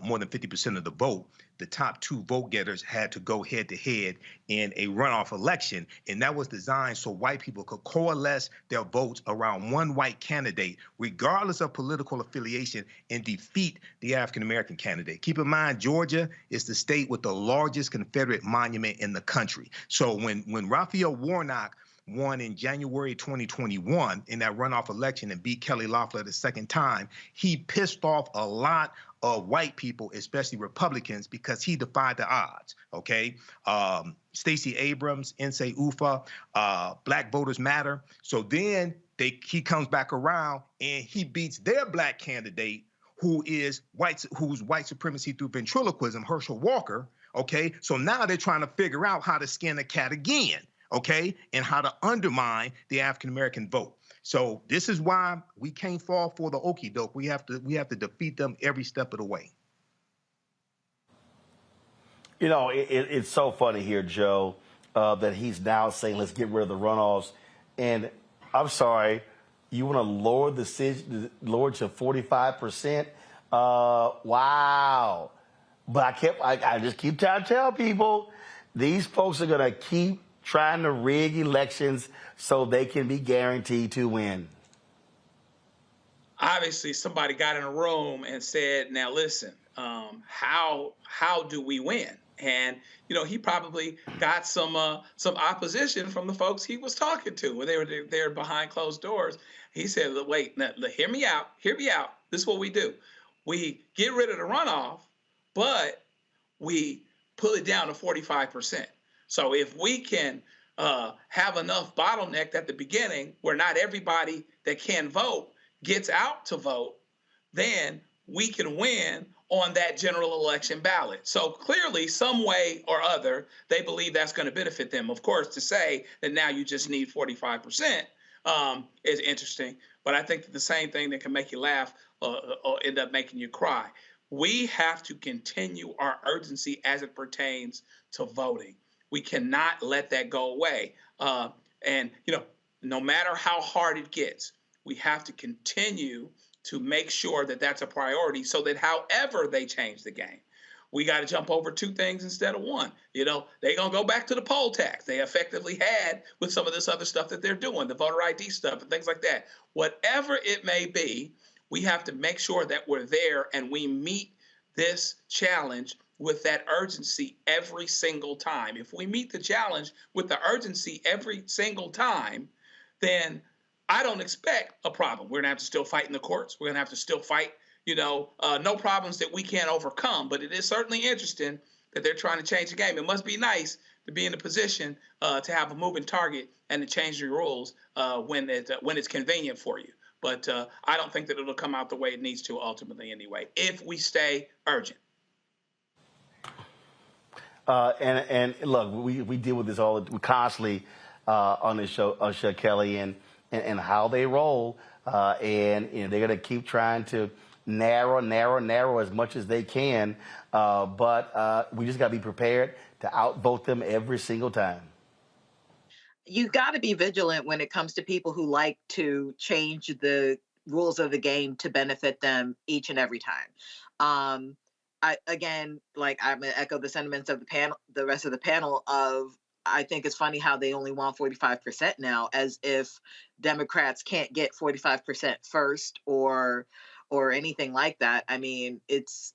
more than 50% of the vote, the top 2 vote getters had to go head-to-head in a runoff election, and that was designed so white people could coalesce their votes around one white candidate, regardless of political affiliation, and defeat the African-American candidate. Keep in mind, Georgia is the state with the largest Confederate monument in the country. So when Raphael Warnock won in January 2021 in that runoff election and beat Kelly Loeffler the second time, he pissed off a lot of white people, especially Republicans, because he defied the odds, okay? Stacey Abrams, Nsé Ufah, Black Voters Matter. So then he comes back around and he beats their black candidate, who's white supremacy through ventriloquism, Herschel Walker, okay? So now they're trying to figure out how to skin a cat again, okay? And how to undermine the African-American vote. So this is why we can't fall for the okie doke. We have to defeat them every step of the way. You know, it's so funny here, Joe, that he's now saying, let's get rid of the runoffs. And I'm sorry, you want to lower to 45%? Wow. But I just keep trying to tell people, these folks are going to keep trying to rig elections so they can be guaranteed to win. Obviously, somebody got in a room and said, now listen, how do we win? And, you know, he probably got some opposition from the folks he was talking to when they were there behind closed doors. He said, wait, now, hear me out. This is what we do. We get rid of the runoff, but we pull it down to 45%. So if we can have enough bottleneck at the beginning where not everybody that can vote gets out to vote, then we can win on that general election ballot. So clearly, some way or other, they believe that's going to benefit them. Of course, to say that now you just need 45% is interesting, but I think that the same thing that can make you laugh or end up making you cry. We have to continue our urgency as it pertains to voting. We cannot let that go away. And, you know, no matter how hard it gets, we have to continue to make sure that that's a priority so that however they change the game, we got to jump over two things instead of one. You know, they're going to go back to the poll tax they effectively had with some of this other stuff that they're doing, the voter ID stuff and things like that. Whatever it may be, we have to make sure that we're there and we meet this challenge with that urgency every single time. If we meet the challenge with the urgency every single time, then I don't expect a problem. We're going to have to still fight in the courts. We're going to have to still fight, you know, no problems that we can't overcome. But it is certainly interesting that they're trying to change the game. It must be nice to be in a position to have a moving target and to change your rules when it's convenient for you. But I don't think that it'll come out the way it needs to ultimately anyway, if we stay urgent. And look, we deal with this constantly on this show, Kelly, and how they roll. And you know, they're going to keep trying to narrow as much as they can. But we just got to be prepared to outvote them every single time. You got to be vigilant when it comes to people who like to change the rules of the game to benefit them each and every time. I'm going to echo the sentiments of the panel, the rest of the panel I think it's funny how they only want 45% now, as if Democrats can't get 45% first or anything like that. I mean, it's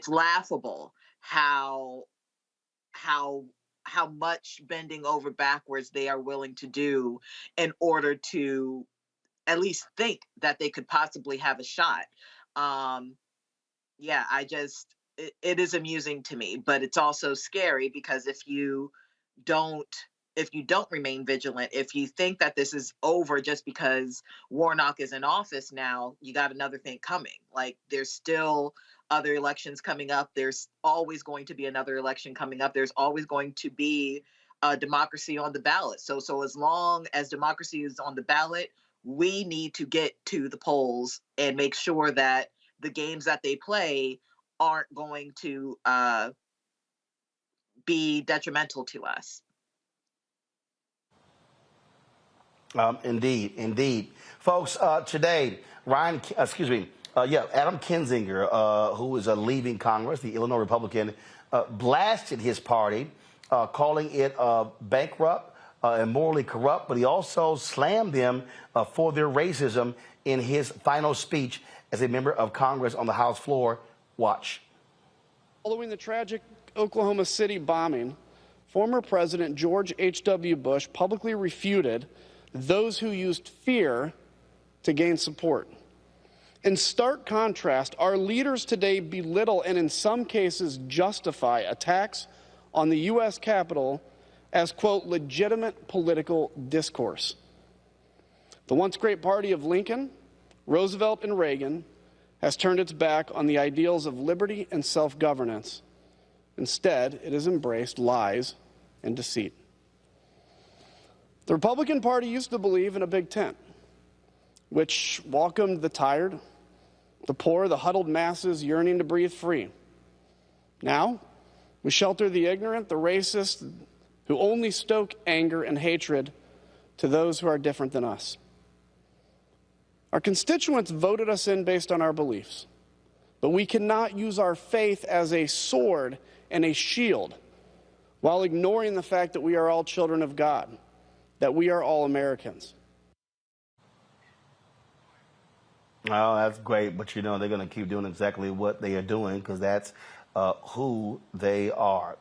laughable how much bending over backwards they are willing to do in order to at least think that they could possibly have a shot. It is amusing to me, but it's also scary because if you don't remain vigilant, if you think that this is over just because Warnock is in office now, you got another thing coming. Like, there's still other elections coming up. There's always going to be another election coming up. There's always going to be democracy on the ballot. So as long as democracy is on the ballot, we need to get to the polls and make sure that the games that they play aren't going to be detrimental to us. Indeed. Folks, today, Adam Kinzinger, who is leaving Congress, the Illinois Republican, blasted his party, calling it bankrupt and morally corrupt, but he also slammed them for their racism in his final speech as a member of Congress on the House floor. Watch. Following the tragic Oklahoma City bombing, former President George H.W. Bush publicly refuted those who used fear to gain support. In stark contrast, our leaders today belittle and in some cases justify attacks on the U.S. Capitol as, quote, legitimate political discourse. The once great party of Lincoln, Roosevelt, and Reagan has turned its back on the ideals of liberty and self-governance. Instead, it has embraced lies and deceit. The Republican Party used to believe in a big tent, which welcomed the tired, the poor, the huddled masses yearning to breathe free. Now, we shelter the ignorant, the racist, who only stoke anger and hatred to those who are different than us. Our constituents voted us in based on our beliefs, but we cannot use our faith as a sword and a shield while ignoring the fact that we are all children of God, that we are all Americans. Oh, that's great, but you know they're going to keep doing exactly what they are doing because that's who they are.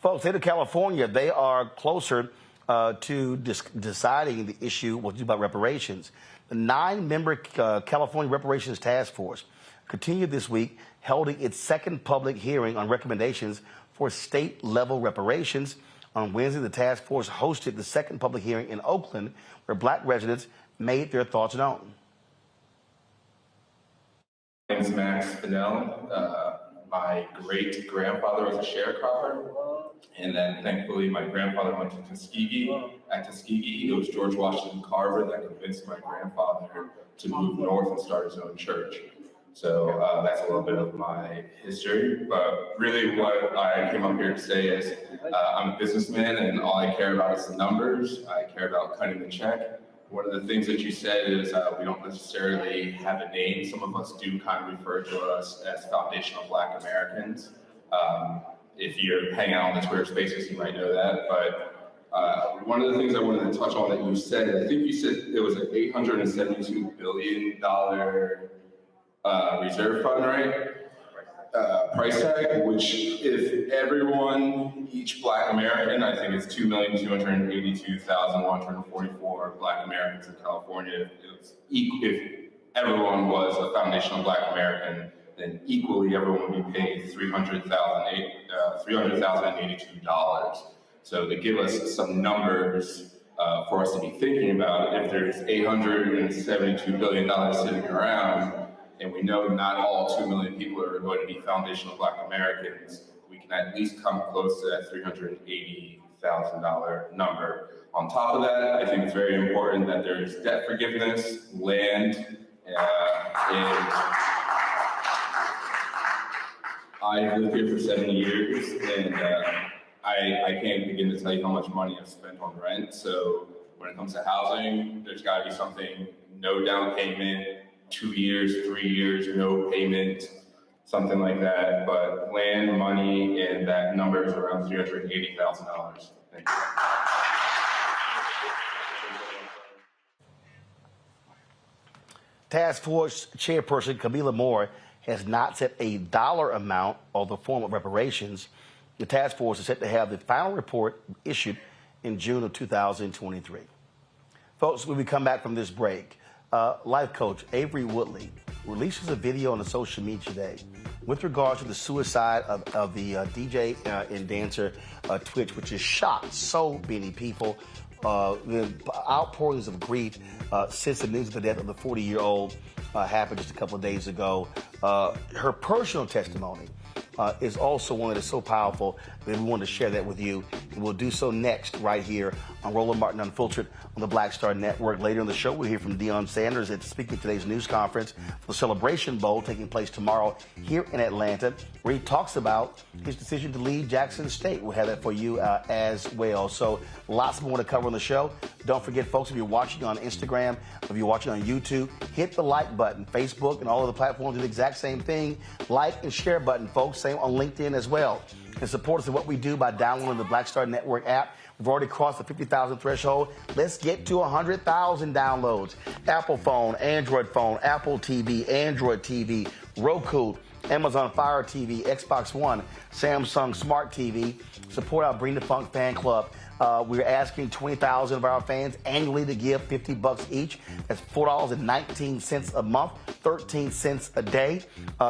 Folks, state of California, they are closer to deciding the issue about reparations. The 9-member California Reparations Task Force continued this week, holding its second public hearing on recommendations for state-level reparations. On Wednesday, the task force hosted the second public hearing in Oakland, where black residents made their thoughts known. My name is Max Fennell. My great-grandfather was a sharecropper, and then thankfully my grandfather went to Tuskegee. At Tuskegee, it was George Washington Carver that convinced my grandfather to move north and start his own church. So that's a little bit of my history, but really what I came up here to say is I'm a businessman and all I care about is the numbers. I care about cutting the check. One of the things that you said is we don't necessarily have a name. Some of us do kind of refer to us as foundational Black Americans. If you're hanging out on the Twitter Spaces, you might know that. But one of the things I wanted to touch on that you said, I think you said it was an $872 billion reserve fund, right? Price tag, which if everyone, each Black American, I think it's 2,282,144 Black Americans in California, if everyone was a foundational Black American, then equally everyone would be paid $300,082. So to give us some numbers for us to be thinking about, if there's $872 billion sitting around, and we know not all 2 million people are going to be foundational Black Americans, we can at least come close to that $380,000 number. On top of that, I think it's very important that there's debt forgiveness, land, and I've lived here for 7 years, and I can't begin to tell you how much money I've spent on rent. So when it comes to housing, there's got to be something, no down payment, 2 years, 3 years, no payment, something like that. But land, money, and that number is around $380,000. Thank you. Task Force Chairperson Camila Moore has not set a dollar amount or the form of reparations. The task force is set to have the final report issued in June of 2023. Folks, when we come back from this break, life coach Avery Woodley releases a video on the social media today with regards to the suicide of the DJ and dancer Twitch, which has shocked so many people. The outpourings of grief since the news of the death of the 40-year-old happened just a couple of days ago. Her personal testimony is also one that is so powerful that we wanted to share that with you. And we'll do so next right here on Roland Martin Unfiltered on the Black Star Network. Later in the show, we'll hear from Deion Sanders at speaking at today's news conference for the Celebration Bowl taking place tomorrow here in Atlanta, where he talks about his decision to leave Jackson State. We'll have that for you as well. So lots more to cover on the show. Don't forget, folks, if you're watching on Instagram, if you're watching on YouTube, hit the like button. Facebook and all of the platforms do the exact same thing. Like and share button, folks. Same on LinkedIn as well. And support us in what we do by downloading the Black Star Network app. We've already crossed the 50,000 threshold. Let's get to 100,000 downloads. Apple phone, Android phone, Apple TV, Android TV, Roku, Amazon Fire TV, Xbox One, Samsung Smart TV. Support our Bring the Funk fan club. We're asking 20,000 of our fans annually to give $50 each. That's $4.19 a month, 13 cents a day.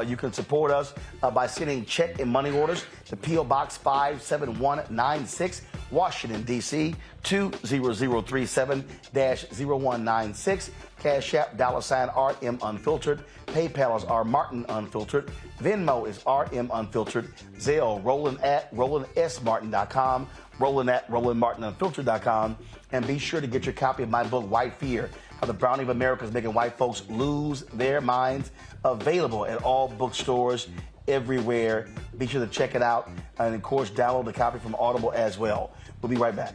You can support us by sending check and money orders to P.O. Box 57196, Washington, D.C. 20037-0196. Cash App, $RM Unfiltered. PayPal is R Martin Unfiltered. Venmo is RM Unfiltered. Zelle, Roland at RolandSMartin.com. Roland at RolandMartinUnfiltered.com. And be sure to get your copy of my book, White Fear, How the Browning of America is Making White Folks Lose Their Minds, available at all bookstores everywhere. Be sure to check it out. And, of course, download the copy from Audible as well. We'll be right back.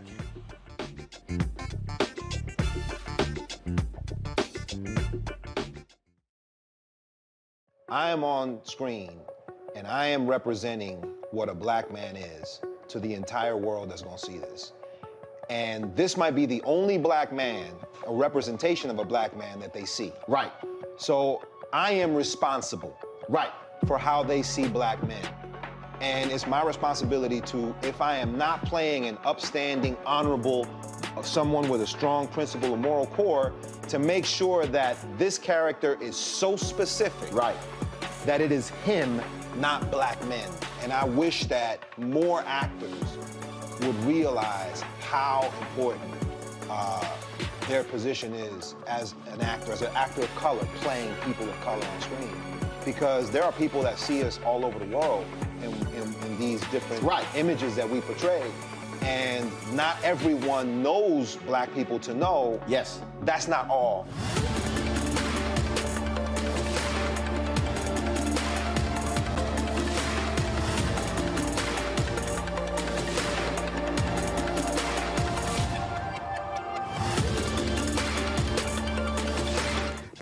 I am on screen, and I am representing what a black man is to the entire world that's gonna see this. And this might be the only black man, a representation of a black man that they see. Right. So I am responsible. Right. For how they see black men. And it's my responsibility to, if I am not playing an upstanding, honorable, someone with a strong principle or moral core, to make sure that this character is so specific. Right. That it is him, not black men. And I wish that more actors would realize how important their position is as an actor of color, playing people of color on screen. Because there are people that see us all over the world in these different images that we portray. And not everyone knows black people to know. Yes. That's not all.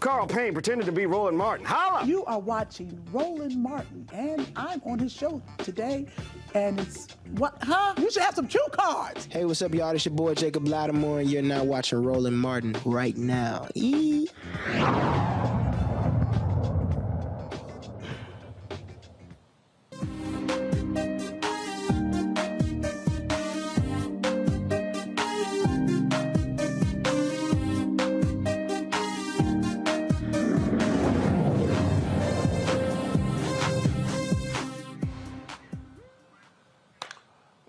Carl Payne pretended to be Roland Martin. Holla! You are watching Roland Martin, and I'm on his show today, and it's, what, huh? You should have some cue cards. Hey, what's up, y'all? It's your boy, Jacob Lattimore, and you're now watching Roland Martin right now.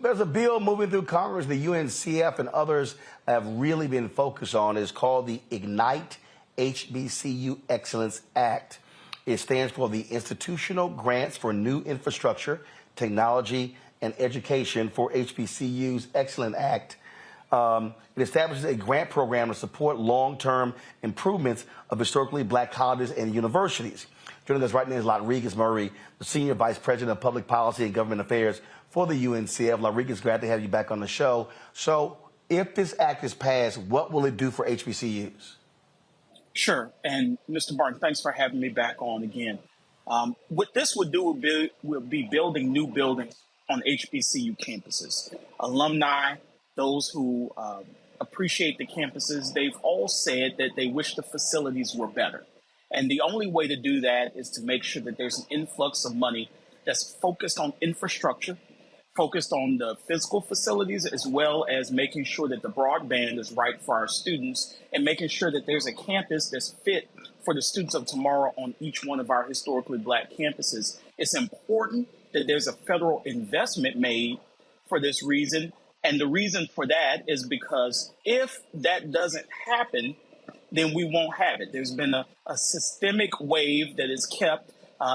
There's a bill moving through Congress the UNCF and others have really been focused on. It's called the Ignite HBCU Excellence Act. It stands for the Institutional Grants for New Infrastructure, Technology, and Education for HBCUs Excellence Act. It establishes a grant program to support long-term improvements of historically black colleges and universities. Joining us right now is Rodriguez Murray, the Senior Vice President of Public Policy and Government Affairs for the UNCF. Rodriguez, glad to have you back on the show. So if this act is passed, what will it do for HBCUs? Sure. And Mr. Barton, thanks for having me back on again. What this would do would be building new buildings on HBCU campuses. Alumni, those who appreciate the campuses, they've all said that they wish the facilities were better. And the only way to do that is to make sure that there's an influx of money that's focused on infrastructure, focused on the physical facilities, as well as making sure that the broadband is right for our students and making sure that there's a campus that's fit for the students of tomorrow on each one of our historically black campuses. It's important that there's a federal investment made for this reason. And the reason for that is because if that doesn't happen, then we won't have it. There's been a systemic wave that has kept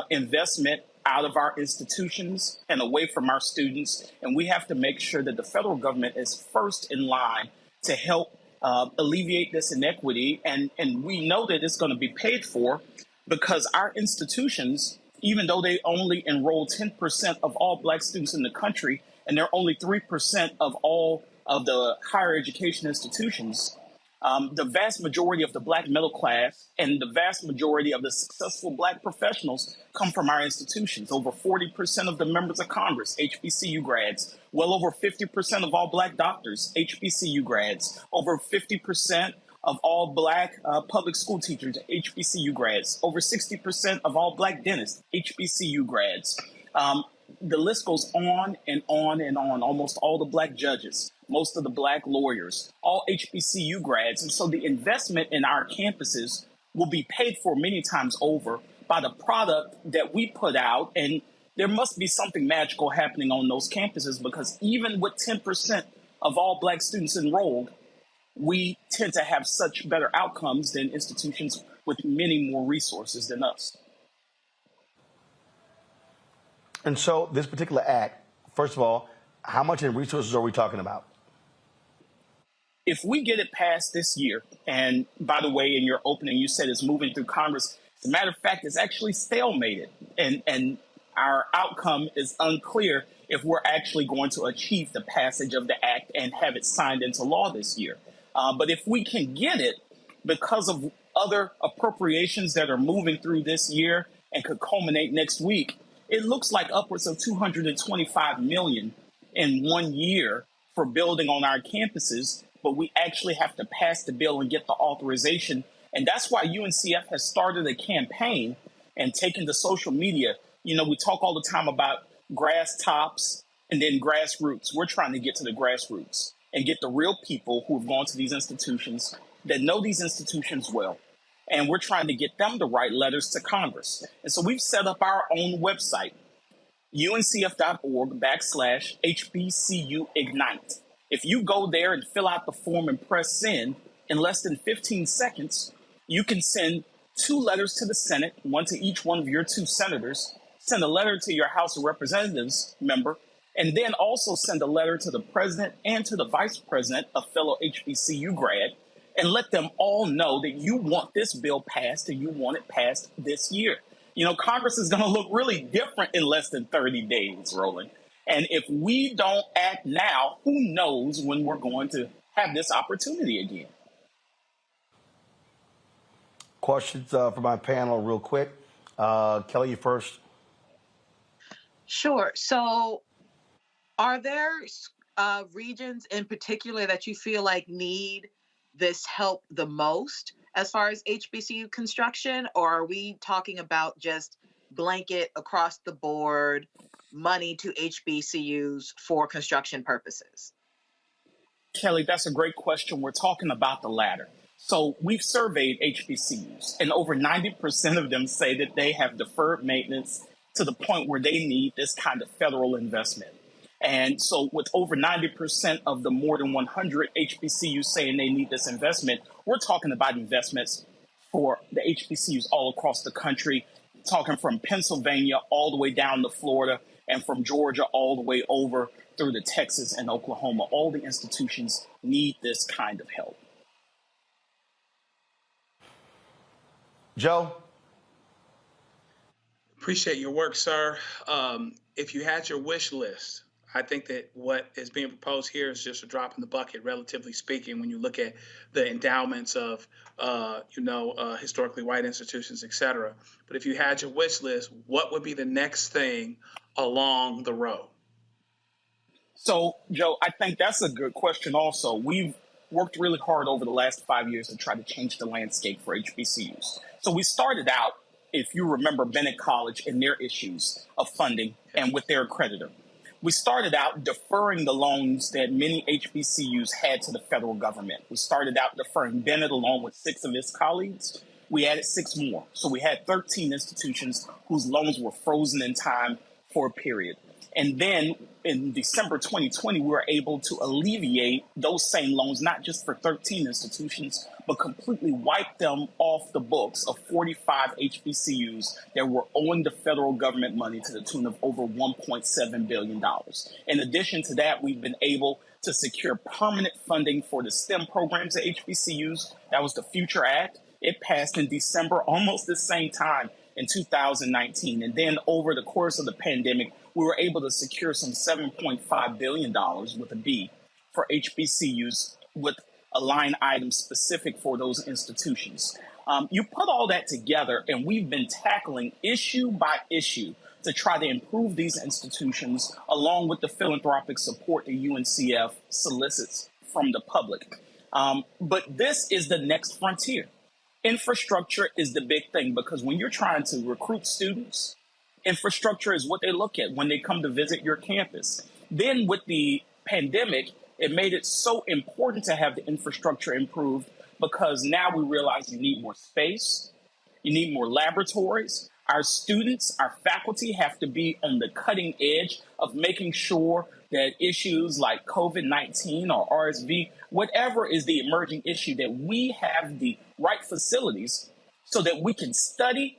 investment out of our institutions and away from our students. And we have to make sure that the federal government is first in line to help alleviate this inequity. And we know that it's going to be paid for because our institutions, even though they only enroll 10% of all black students in the country, and they're only 3% of all of the higher education institutions, the vast majority of the black middle class and the vast majority of the successful black professionals come from our institutions. Over 40% of the members of Congress, HBCU grads. Well over 50% of all black doctors, HBCU grads. Over 50% of all black public school teachers, HBCU grads. Over 60% of all black dentists, HBCU grads. The list goes on and on and on. Almost all the black judges, most of the black lawyers, all HBCU grads. And so the investment in our campuses will be paid for many times over by the product that we put out. And there must be something magical happening on those campuses, because even with 10% of all black students enrolled, we tend to have such better outcomes than institutions with many more resources than us. And so this particular act, first of all, how much in resources are we talking about? If we get it passed this year, and by the way, in your opening, you said it's moving through Congress. As a matter of fact, it's actually stalemated, and our outcome is unclear if we're actually going to achieve the passage of the act and have it signed into law this year. But if we can get it, because of other appropriations that are moving through this year and could culminate next week, it looks like upwards of $225 million in 1 year for building on our campuses. But we actually have to pass the bill and get the authorization. And that's why UNCF has started a campaign and taken to social media. You know, we talk all the time about grass tops and then grassroots. We're trying to get to the grassroots and get the real people who have gone to these institutions, that know these institutions well. And we're trying to get them to write letters to Congress. And so we've set up our own website, uncf.org/HBCU Ignite. If you go there and fill out the form and press send, in less than 15 seconds, you can send 2 letters to the Senate, one to each one of your 2 senators, send a letter to your House of Representatives member, and then also send a letter to the president and to the vice president, a fellow HBCU grad, and let them all know that you want this bill passed and you want it passed this year. You know, Congress is going to look really different in less than 30 days, Roland. And if we don't act now, who knows when we're going to have this opportunity again. Questions for my panel real quick. Kelly, you first. Sure. So are there regions in particular that you feel like need this help the most as far as HBCU construction, or are we talking about just blanket across the board money to HBCUs for construction purposes? Kelly, that's a great question. We're talking about the latter. So we've surveyed HBCUs, and over 90% of them say that they have deferred maintenance to the point where they need this kind of federal investment. And so with over 90% of the more than 100 HBCUs saying they need this investment, we're talking about investments for the HBCUs all across the country, talking from Pennsylvania all the way down to Florida, and from Georgia all the way over through to Texas and Oklahoma. All the institutions need this kind of help. Joe? Appreciate your work, sir. If you had your wish list, I think that what is being proposed here is just a drop in the bucket, relatively speaking, when you look at the endowments of, historically white institutions, et cetera. But if you had your wish list, what would be the next thing along the road? So, Joe, I think that's a good question also. We've worked really hard over the last 5 years to try to change the landscape for HBCUs. So we started out, if you remember, Bennett College and their issues of funding and with their accreditor. We started out deferring the loans that many HBCUs had to the federal government. We started out deferring Bennett along with 6 of his colleagues. We added 6 more. So we had 13 institutions whose loans were frozen in time for a period. And then in December 2020, we were able to alleviate those same loans, not just for 13 institutions, but completely wipe them off the books of 45 HBCUs that were owing the federal government money to the tune of over $1.7 billion. In addition to that, we've been able to secure permanent funding for the STEM programs at HBCUs. That was the Future Act. It passed in December, almost the same time in 2019. And then over the course of the pandemic, we were able to secure some $7.5 billion with a B for HBCUs with a line item specific for those institutions. You put all that together, and we've been tackling issue by issue to try to improve these institutions, along with the philanthropic support that UNCF solicits from the public. But this is the next frontier. Infrastructure is the big thing, because when you're trying to recruit students, infrastructure is what they look at when they come to visit your campus. Then with the pandemic, it made it so important to have the infrastructure improved, because now we realize you need more space, you need more laboratories. Our students, our faculty have to be on the cutting edge of making sure that issues like COVID-19 or RSV, whatever is the emerging issue, that we have the right facilities so that we can study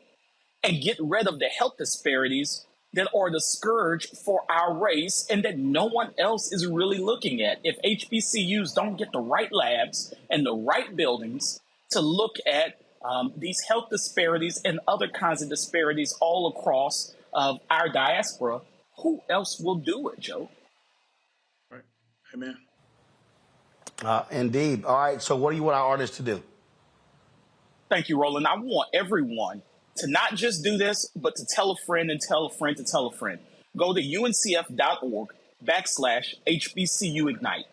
and get rid of the health disparities that are the scourge for our race and that no one else is really looking at. If HBCUs don't get the right labs and the right buildings to look at these health disparities and other kinds of disparities all across our diaspora, who else will do it, Joe? Right. Amen. Indeed. All right. So what do you want our artists to do? Thank you, Roland. I want everyone to not just do this, but to tell a friend and tell a friend to tell a friend. Go to uncf.org/HBCU Ignite.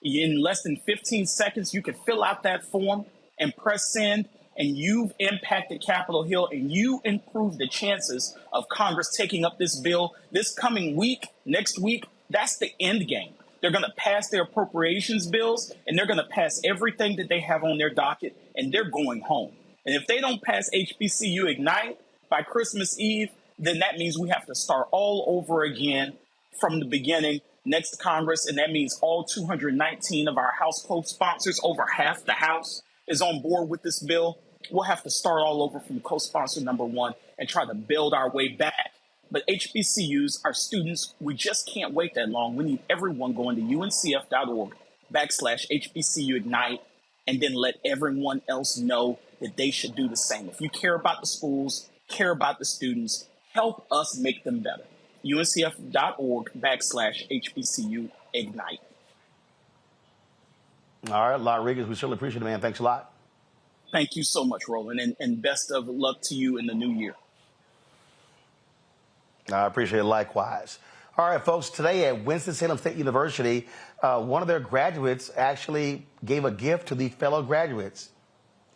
In less than 15 seconds, you can fill out that form and press send, and you've impacted Capitol Hill, and you improve the chances of Congress taking up this bill this coming week, next week. That's the end game. They're going to pass their appropriations bills, and they're going to pass everything that they have on their docket, and they're going home. And if they don't pass HBCU Ignite by Christmas Eve, then that means we have to start all over again from the beginning next Congress. And that means all 219 of our House co-sponsors, over half the House, is on board with this bill. We'll have to start all over from co-sponsor number one and try to build our way back. But HBCUs, our students, we just can't wait that long. We need everyone going to uncf.org/HBCU Ignite, and then let everyone else know that they should do the same. If you care about the schools, care about the students, help us make them better. uncf.org/HBCU Ignite. All right, Rodriguez, we certainly appreciate it, man. Thanks a lot. Thank you so much, Roland, and best of luck to you in the new year. I appreciate it likewise. All right, folks, today at Winston-Salem State University, one of their graduates actually gave a gift to the fellow graduates.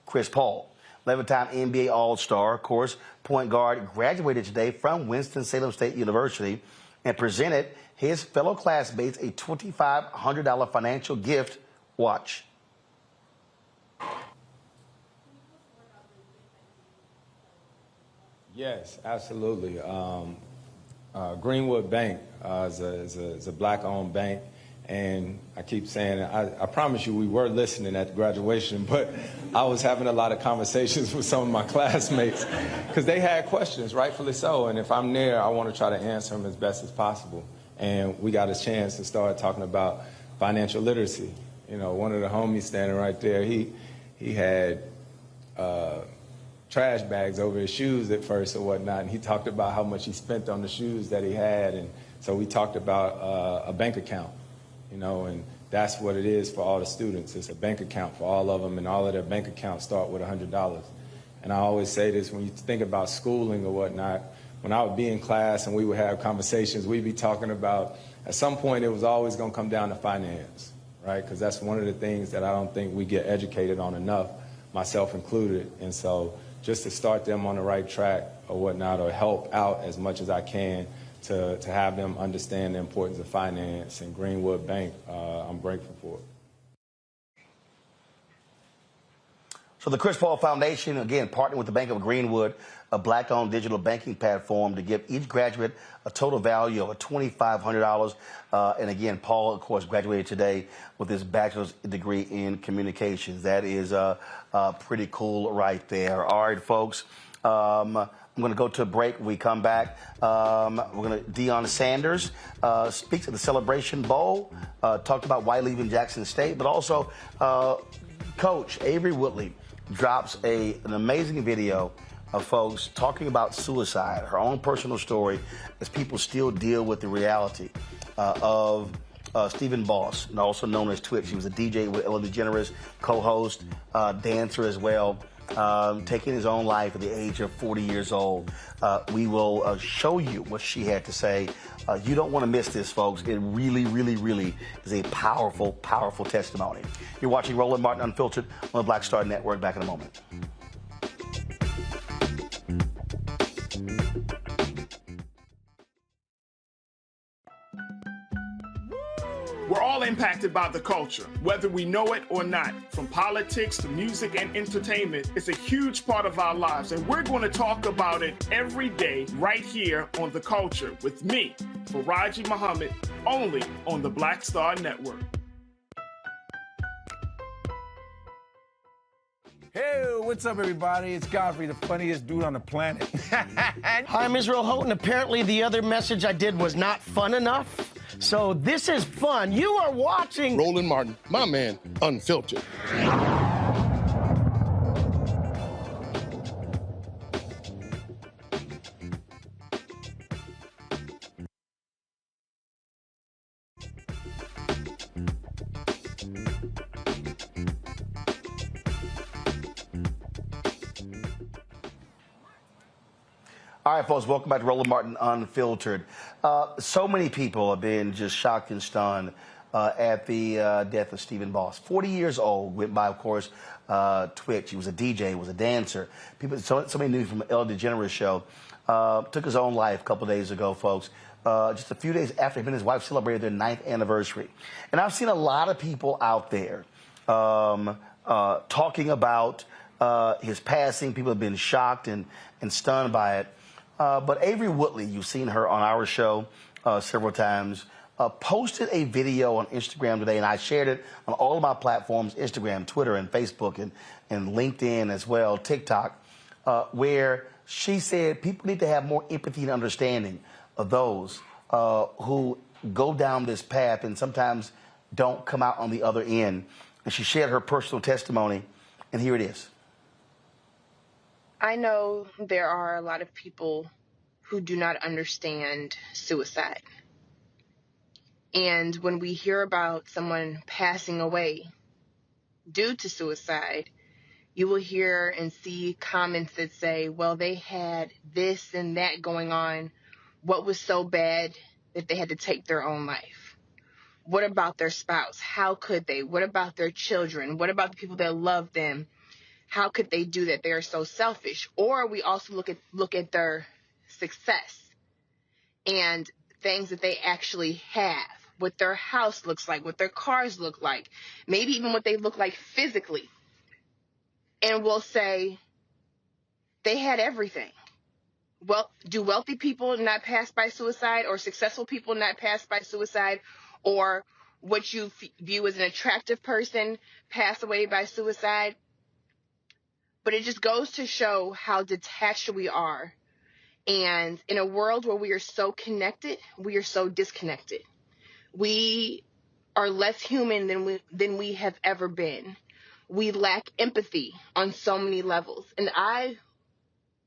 Chris Paul, 11-time NBA All-Star, of course, point guard, graduated today from Winston-Salem State University and presented his fellow classmates a $2,500 financial gift. Watch. Yes, absolutely. Greenwood Bank is a black-owned bank, and I keep saying, I promise you we were listening at the graduation, but I was having a lot of conversations with some of my classmates because they had questions, rightfully so, and if I'm there, I want to try to answer them as best as possible. And we got a chance to start talking about financial literacy. You know, one of the homies standing right there, he had trash bags over his shoes at first or whatnot, and he talked about how much he spent on the shoes that he had, and so we talked about a bank account, you know, and that's what it is for all the students. It's a bank account for all of them, and all of their bank accounts start with $100. And I always say this, when you think about schooling or whatnot, when I would be in class and we would have conversations, we'd be talking about, at some point it was always going to come down to finance, right? Because that's one of the things that I don't think we get educated on enough, myself included. And so just to start them on the right track or whatnot, or help out as much as I can to have them understand the importance of finance and Greenwood Bank, I'm grateful for it. So the Chris Paul Foundation, again, partnered with the Bank of Greenwood, a black-owned digital banking platform to give each graduate a total value of $2,500. And again, Paul, of course, graduated today with his bachelor's degree in communications. That is pretty cool right there. All right, folks. I'm going to go to a break. When we come back, Deion Sanders speaks at the Celebration Bowl, talked about why leaving Jackson State, but also Coach Avery Woodley drops an amazing video of folks talking about suicide, her own personal story, as people still deal with the reality of Stephen Boss, and also known as Twitch. He was a DJ with Ellen DeGeneres, co-host, dancer as well. taking his own life at the age of 40 years old. We will show you what she had to say. You don't want to miss this, folks. It really, really, really is a powerful, powerful testimony. You're watching Roland Martin Unfiltered on the Black Star Network. Back in a moment. We're all impacted by the culture, whether we know it or not. From politics to music and entertainment, it's a huge part of our lives, and we're going to talk about it every day right here on The Culture with me, Faraji Muhammad, only on the Black Star Network. Hey, what's up, everybody? It's Godfrey, the funniest dude on the planet. Hi, I'm Israel Houghton. Apparently, the other message I did was not fun enough. So this is fun. You are watching Roland Martin, my man, Unfiltered. All right, folks, welcome back to Roland Martin Unfiltered. So many people have been just shocked and stunned at the death of Stephen Boss. 40 years old, went by, of course, Twitch. He was a DJ, he was a dancer. People, so many knew from the Ellen DeGeneres show. Took his own life a couple days ago, folks. Just a few days after him and his wife celebrated their 9th anniversary. And I've seen a lot of people out there talking about his passing. People have been shocked and stunned by it. But Avery Woodley, you've seen her on our show several times, posted a video on Instagram today, and I shared it on all of my platforms, Instagram, Twitter, and Facebook, and LinkedIn as well, TikTok, where she said people need to have more empathy and understanding of those who go down this path and sometimes don't come out on the other end. And she shared her personal testimony, and here it is. I know there are a lot of people who do not understand suicide. And when we hear about someone passing away due to suicide, you will hear and see comments that say, well, they had this and that going on. What was so bad that they had to take their own life? What about their spouse? How could they? What about their children? What about the people that love them? How could they do that? They are so selfish. Or we also look at their success and things that they actually have, what their house looks like, what their cars look like, maybe even what they look like physically. And we'll say they had everything. Well, do wealthy people not pass by suicide, or successful people not pass by suicide, or what you view as an attractive person pass away by suicide? But it just goes to show how detached we are. And in a world where we are so connected, we are so disconnected. We are less human than we have ever been. We lack empathy on so many levels. And I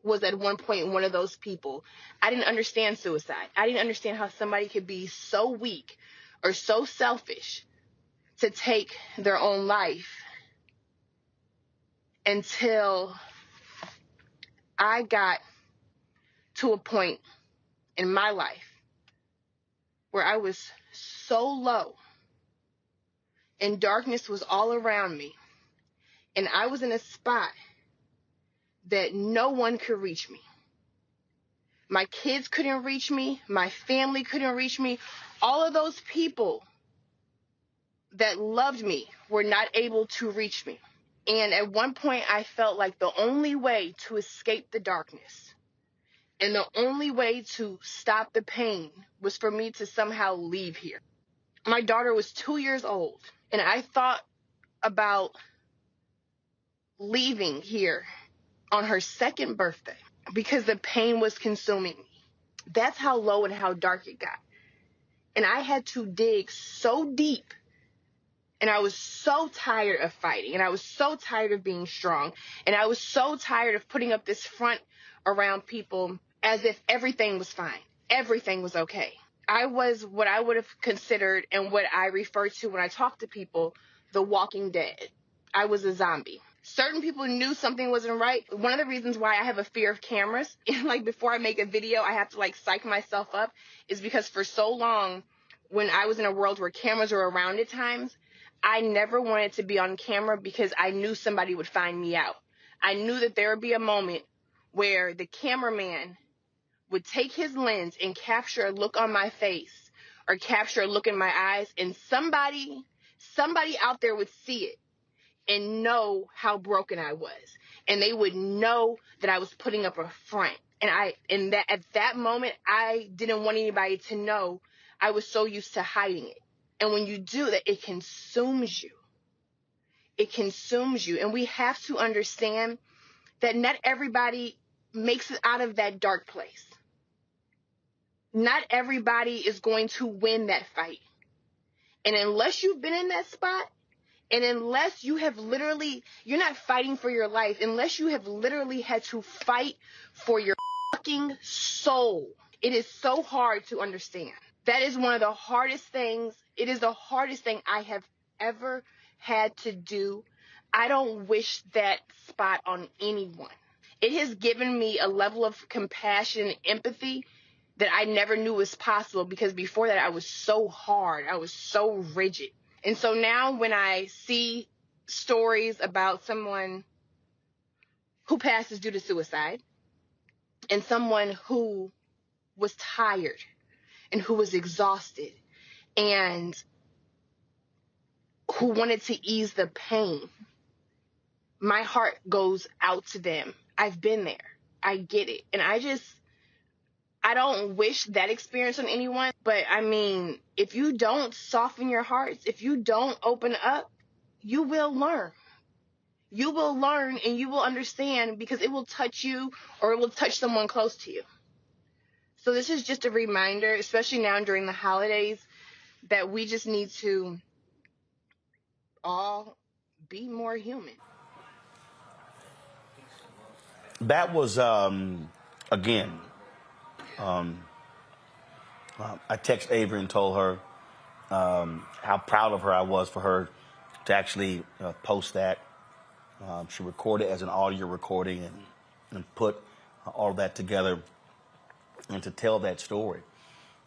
was at one point one of those people. I didn't understand suicide. I didn't understand how somebody could be so weak or so selfish to take their own life, until I got to a point in my life where I was so low and darkness was all around me, and I was in a spot that no one could reach me. My kids couldn't reach me. My family couldn't reach me. All of those people that loved me were not able to reach me. And at one point, I felt like the only way to escape the darkness and the only way to stop the pain was for me to somehow leave here. My daughter was 2 years old, and I thought about leaving here on her 2nd birthday because the pain was consuming me. That's how low and how dark it got. And I had to dig so deep. And I was so tired of fighting, and I was so tired of being strong, and I was so tired of putting up this front around people as if everything was fine, everything was okay. I was what I would have considered, and what I refer to when I talk to people, the walking dead. I was a zombie. certain people knew something wasn't right. One of the reasons why I have a fear of cameras, like before I make a video, I have to like psych myself up, is because for so long, when I was in a world where cameras were around at times, I never wanted to be on camera because I knew somebody would find me out. I knew that there would be a moment where the cameraman would take his lens and capture a look on my face or capture a look in my eyes, and somebody out there would see it and know how broken I was. And they would know that I was putting up a front. And at that moment, I didn't want anybody to know. I was so used to hiding it. And when you do that, it consumes you. It consumes you. And we have to understand that not everybody makes it out of that dark place. Not everybody is going to win that fight. And unless you've been in that spot, and unless you have literally, you're not fighting for your life, unless you have literally had to fight for your fucking soul, it is so hard to understand. That is one of the hardest things. It is the hardest thing I have ever had to do. I don't wish that spot on anyone. It has given me a level of compassion and empathy that I never knew was possible, because before that I was so hard. I was so rigid. And so now when I see stories about someone who passes due to suicide and someone who was tired and who was exhausted and who wanted to ease the pain, my heart goes out to them. I've been there. I get it. And I don't wish that experience on anyone, but I mean, if you don't soften your hearts, if you don't open up, you will learn. You will learn and you will understand, because it will touch you or it will touch someone close to you. So this is just a reminder, especially now during the holidays, that we just need to all be more human. That was, again, I texted Avery and told her how proud of her I was for her to actually post that. She recorded as an audio recording and put all that together and to tell that story.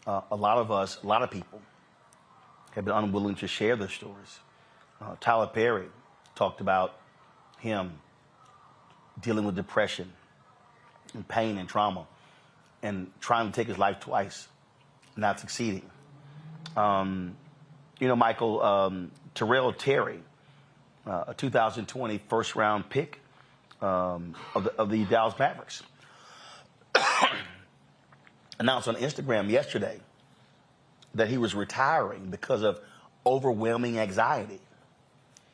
A lot of people have been unwilling to share their stories. Tyler Perry talked about him dealing with depression and pain and trauma and trying to take his life twice, not succeeding. Michael, Terrell Terry, a 2020 first-round pick of the Dallas Mavericks, announced on Instagram yesterday that he was retiring because of overwhelming anxiety.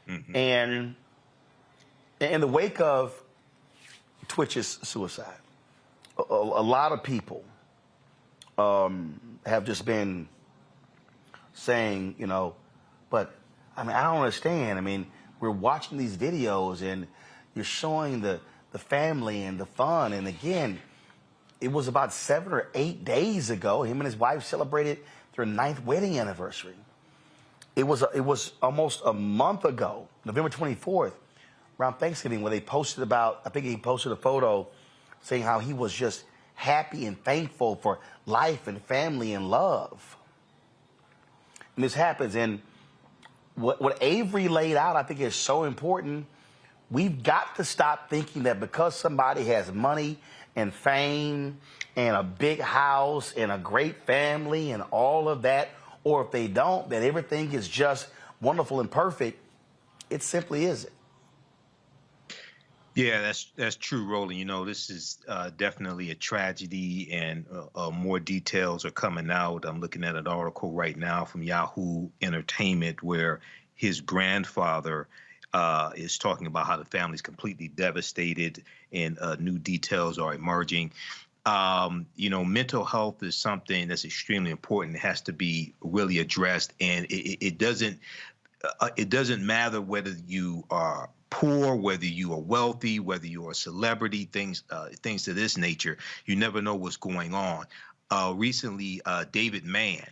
Mm-hmm. And in the wake of Twitch's suicide, a lot of people have just been saying, but I mean, I don't understand. I mean, we're watching these videos and you're showing the family and the fun. And again, it was about 7 or 8 days ago, him and his wife celebrated their 9th wedding anniversary. It was almost a month ago, November 24th, around Thanksgiving, where they posted I think he posted a photo saying how he was just happy and thankful for life and family and love. And this happens. And what Avery laid out, I think, is so important. We've got to stop thinking that because somebody has money and fame and a big house and a great family and all of that, or if they don't, that everything is just wonderful and perfect. It simply isn't. Yeah, that's true, Roland. This is definitely a tragedy, and more details are coming out. I'm looking at an article right now from Yahoo Entertainment where his grandfather is talking about how the family's completely devastated, and new details are emerging. Mental health is something that's extremely important. It has to be really addressed, and it doesn't matter whether you are poor, whether you are wealthy, whether you are a celebrity, things of this nature. You never know what's going on. Recently, David Mann,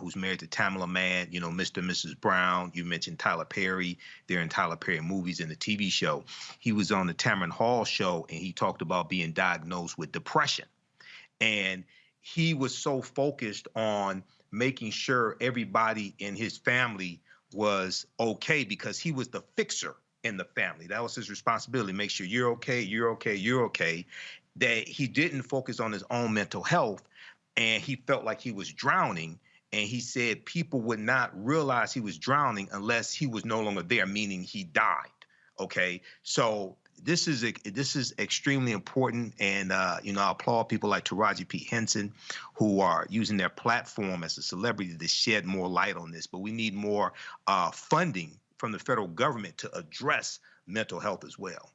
who's married to Tamala Mann, you know, Mr. and Mrs. Brown. You mentioned Tyler Perry. They're in Tyler Perry movies and the TV show. He was on the Tamron Hall show, and he talked about being diagnosed with depression. And he was so focused on making sure everybody in his family was okay because he was the fixer in the family. That was his responsibility, make sure you're okay, you're okay, you're okay. That he didn't focus on his own mental health, and he felt like he was drowning. And he said people would not realize he was drowning unless he was no longer there, meaning he died. Okay, so this is extremely important, and you know, I applaud people like Taraji P. Henson who are using their platform as a celebrity to shed more light on this. But we need more funding from the federal government to address mental health as well.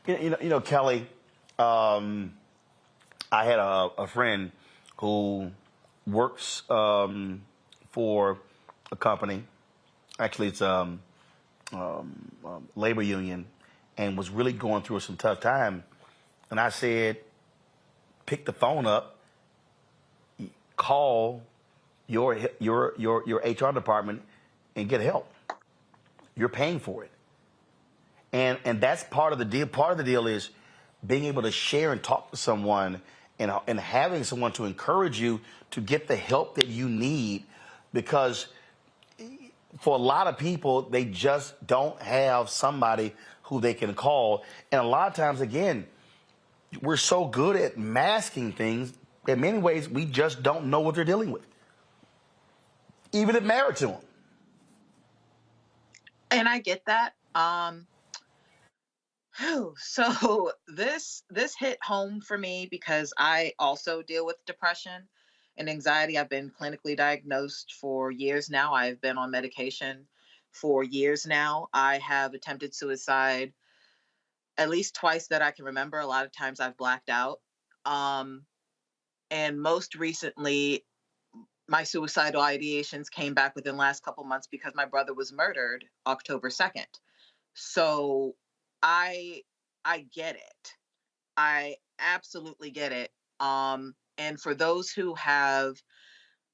You know, Kelly, I had a friend who works for a company. Actually, it's labor union, and was really going through some tough time. And I said, pick the phone up, call your HR department, and get help. You're paying for it. And that's part of the deal. Part of the deal is being able to share and talk to someone, and having someone to encourage you to get the help that you need, because for a lot of people, they just don't have somebody who they can call. And a lot of times, again, we're so good at masking things. In many ways, we just don't know what they're dealing with, even if married to them. And I get that. So this hit home for me because I also deal with depression and anxiety. I've been clinically diagnosed for years now. I've been on medication for years now. I have attempted suicide at least twice that I can remember. A lot of times I've blacked out. And most recently, my suicidal ideations came back within the last couple months because my brother was murdered October 2nd. So I get it. I absolutely get it. And for those who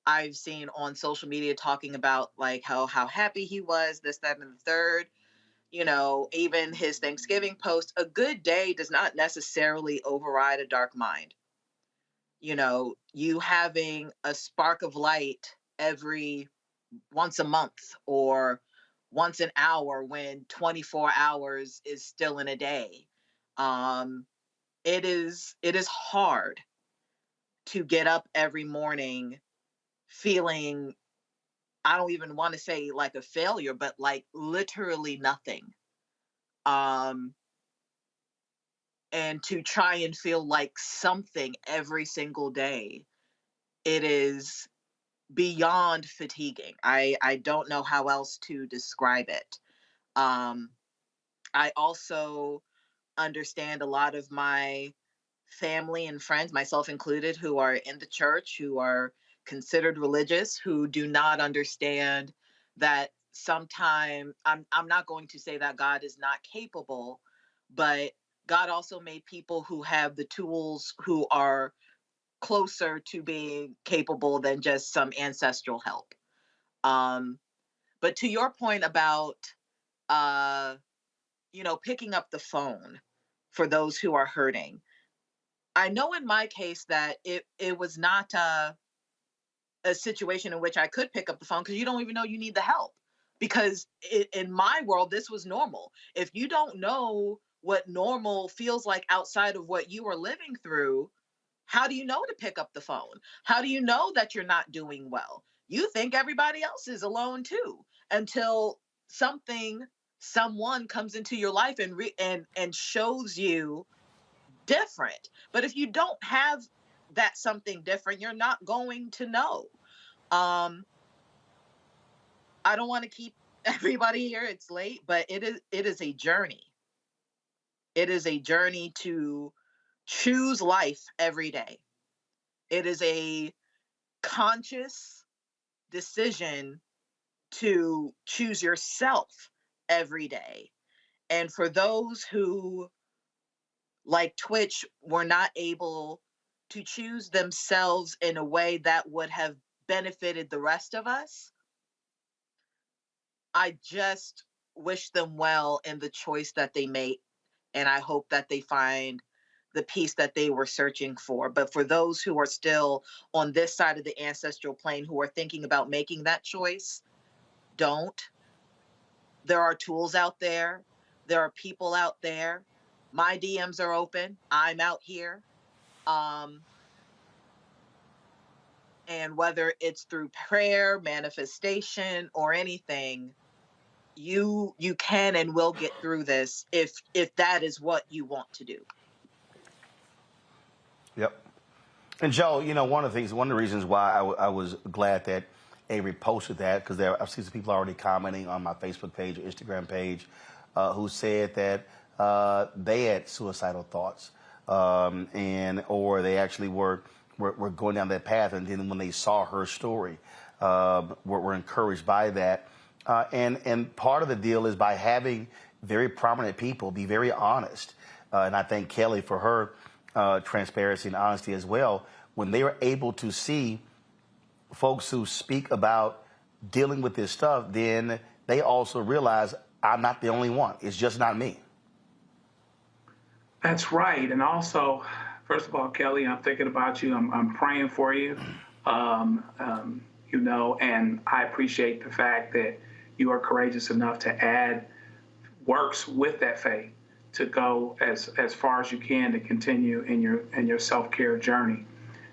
I've seen on social media talking about like how happy he was, this, that, and the third, you know, even his Thanksgiving post, a good day does not necessarily override a dark mind. You know, you having a spark of light every once a month or once an hour when 24 hours is still in a day. It is hard to get up every morning feeling, I don't even want to say like a failure, but like literally nothing. And to try and feel like something every single day, it is beyond fatiguing. I don't know how else to describe it. I also understand a lot of my family and friends, myself included, who are in the church, who are considered religious, who do not understand that sometimes, I'm not going to say that God is not capable, but God also made people who have the tools, who are closer to being capable than just some ancestral help. But to your point about, you know, picking up the phone for those who are hurting, I know in my case that it was not a situation in which I could pick up the phone because you don't even know you need the help. Because in my world, this was normal. If you don't know what normal feels like outside of what you are living through, how do you know to pick up the phone? How do you know that you're not doing well? You think everybody else is alone too, until someone comes into your life and shows you different. But if you don't have that something different, you're not going to know. I don't want to keep everybody here. It's late, but it is a journey. It is a journey to choose life every day. It is a conscious decision to choose yourself every day. And for those who, like Twitch, were not able to choose themselves in a way that would have benefited the rest of us, I just wish them well in the choice that they made. And I hope that they find the peace that they were searching for. But for those who are still on this side of the ancestral plane who are thinking about making that choice, don't. There are tools out there. There are people out there. My DMs are open. I'm out here. And whether it's through prayer, manifestation, or anything, you can and will get through this if that is what you want to do. Yep. And Joe, you know, one of the reasons why I was glad that Avery posted that, because I've seen some people already commenting on my Facebook page or Instagram page who said that they had suicidal thoughts or they actually were going down that path, and then when they saw her story, were encouraged by that. And part of the deal is by having very prominent people be very honest. And I thank Kelly for her transparency and honesty as well. When they were able to see folks who speak about dealing with this stuff, then they also realize I'm not the only one. It's just not me. That's right. And also, first of all, Kelly, I'm thinking about you. I'm praying for you. You know, and I appreciate the fact that you are courageous enough to add works with that faith to go as far as you can to continue in your self-care journey.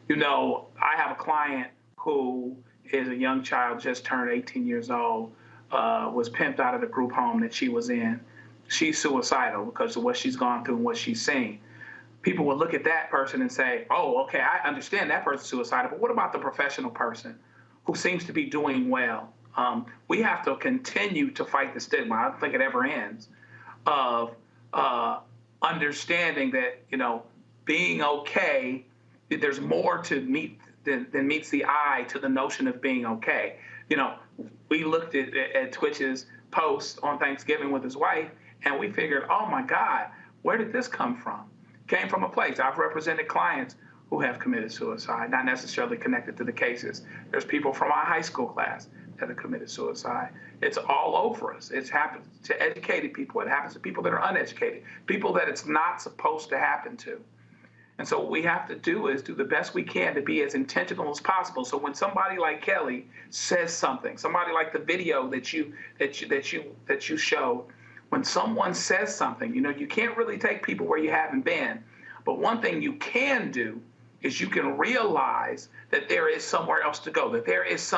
You know, I have a client who is a young child, just turned 18 years old, was pimped out of the group home that she was in. She's suicidal because of what she's gone through and what she's seen. People will look at that person and say, oh, okay, I understand that person's suicidal, but what about the professional person who seems to be doing well? We have to continue to fight the stigma. I don't think it ever ends of understanding that, you know, being okay, there's more to meet than meets the eye to the notion of being okay. You know, we looked at Twitch's post on Thanksgiving with his wife, and we figured, oh my God, where did this come from? Came from a place. I've represented clients who have committed suicide, not necessarily connected to the cases. There's people from our high school class that have committed suicide. It's all over us. It happens to educated people. It happens to people that are uneducated, people that it's not supposed to happen to. And so what we have to do is do the best we can to be as intentional as possible. So when somebody like Kelly says something, somebody like the video that you showed, when someone says something, you know, you can't really take people where you haven't been. But one thing you can do is you can realize that there is somewhere else to go, that there is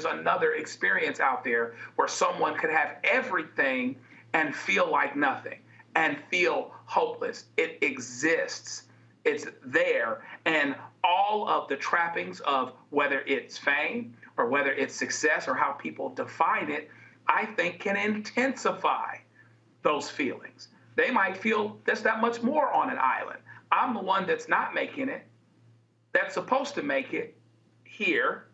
another experience out there where someone could have everything and feel like nothing and feel hopeless. It exists. It's there. And all of the trappings of whether it's fame or whether it's success or how people define it, I think can intensify those feelings. They might feel there's that much more on an island. I'm the one that's not making it, that's supposed to make it here,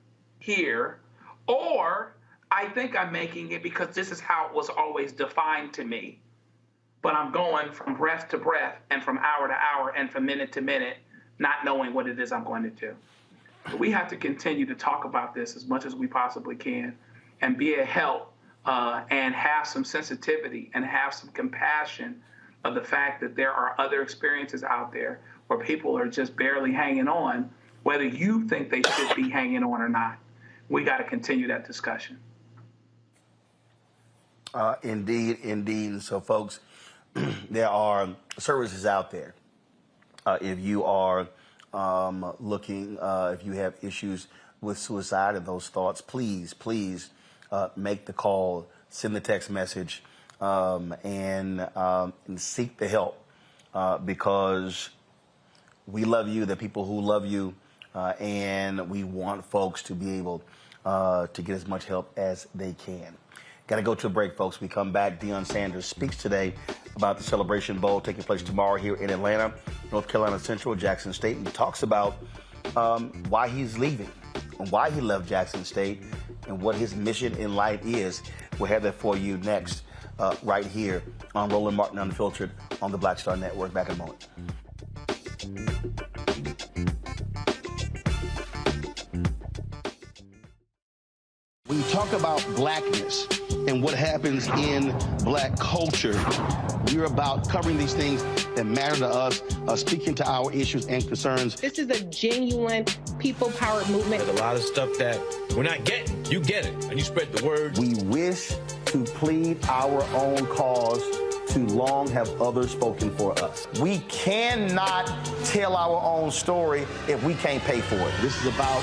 or I think I'm making it because this is how it was always defined to me. But I'm going from breath to breath and from hour to hour and from minute to minute, not knowing what it is I'm going to do. We have to continue to talk about this as much as we possibly can and be a help and have some sensitivity and have some compassion of the fact that there are other experiences out there where people are just barely hanging on, whether you think they should be hanging on or not. We got to continue that discussion. Indeed. So, folks, there are services out there. If you are looking, if you have issues with suicide and those thoughts, please make the call, send the text message, and seek the help because we love you, the people who love you, and we want folks to be able to get as much help as they can. Got to go to a break, folks. We come back. Deion Sanders speaks today about the Celebration Bowl taking place tomorrow here in Atlanta, North Carolina Central, Jackson State, and he talks about why he's leaving, and why he left Jackson State, and what his mission in life is. We'll have that for you next, right here on Roland Martin Unfiltered on the Black Star Network. Back in a moment. talk about blackness and what happens in black culture, we're about covering these things that matter to us, speaking to our issues and concerns. This is a genuine people-powered movement. There's a lot of stuff that we're not getting. You get it, and you spread the word. We wish to plead our own cause. Too long have others spoken for us. We cannot tell our own story if we can't pay for it. This is about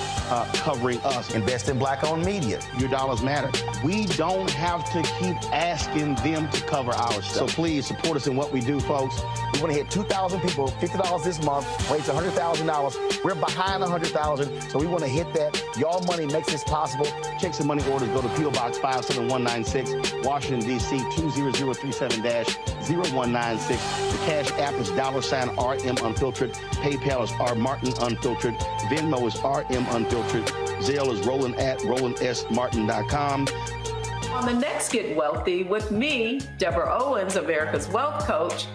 covering us. Invest in black-owned media. Your dollars matter. We don't have to keep asking them to cover our stuff. So please support us in what we do, folks. We want to hit 2,000 people, $50 this month, raise $100,000. We're behind $100,000, so we want to hit that. Y'all money makes this possible. Checks and money orders go to P.O. Box 57196, Washington, D.C. 20037-0196. The Cash App is $RM Unfiltered. PayPal is R Martin Unfiltered. Venmo is RM Unfiltered. Zelle is Roland at RolandSMartin.com. On the next Get Wealthy with me, Deborah Owens, America's Wealth Coach,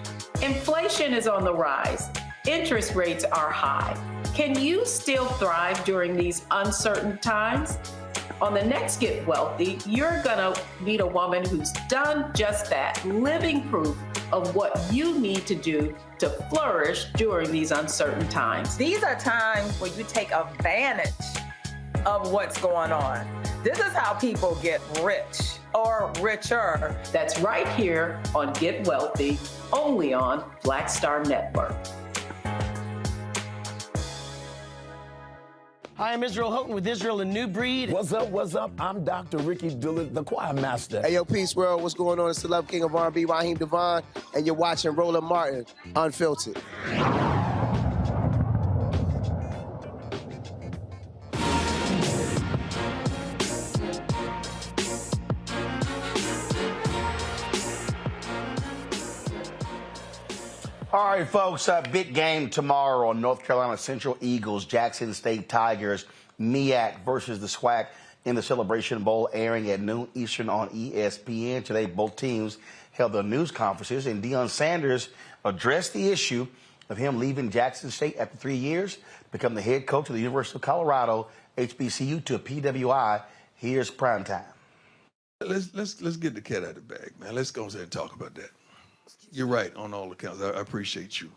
inflation is on the rise. Interest rates are high. Can you still thrive during these uncertain times? On the next Get Wealthy, you're gonna meet a woman who's done just that, living proof of what you need to do to flourish during these uncertain times. These are times where you take advantage of what's going on. This is how people get rich or richer. That's right here on Get Wealthy, only on Black Star Network. Hi, I'm Israel Houghton with Israel and New Breed. What's up, what's up? I'm Dr. Ricky Dillard, the choir master. Hey, yo, peace, world. What's going on? It's the Love King of R&B, Raheem Devon, and you're watching Roland Martin, Unfiltered. All right, folks, big game tomorrow on North Carolina Central Eagles, Jackson State Tigers, MEAC versus the SWAC in the Celebration Bowl, airing at noon Eastern on ESPN. Today, both teams held their news conferences, and Deion Sanders addressed the issue of him leaving Jackson State after 3 years to become the head coach of the University of Colorado, HBCU, to a PWI. Here's primetime. Let's get the cat out of the bag, man. Let's go ahead and talk about that. You're right on all accounts. I appreciate you.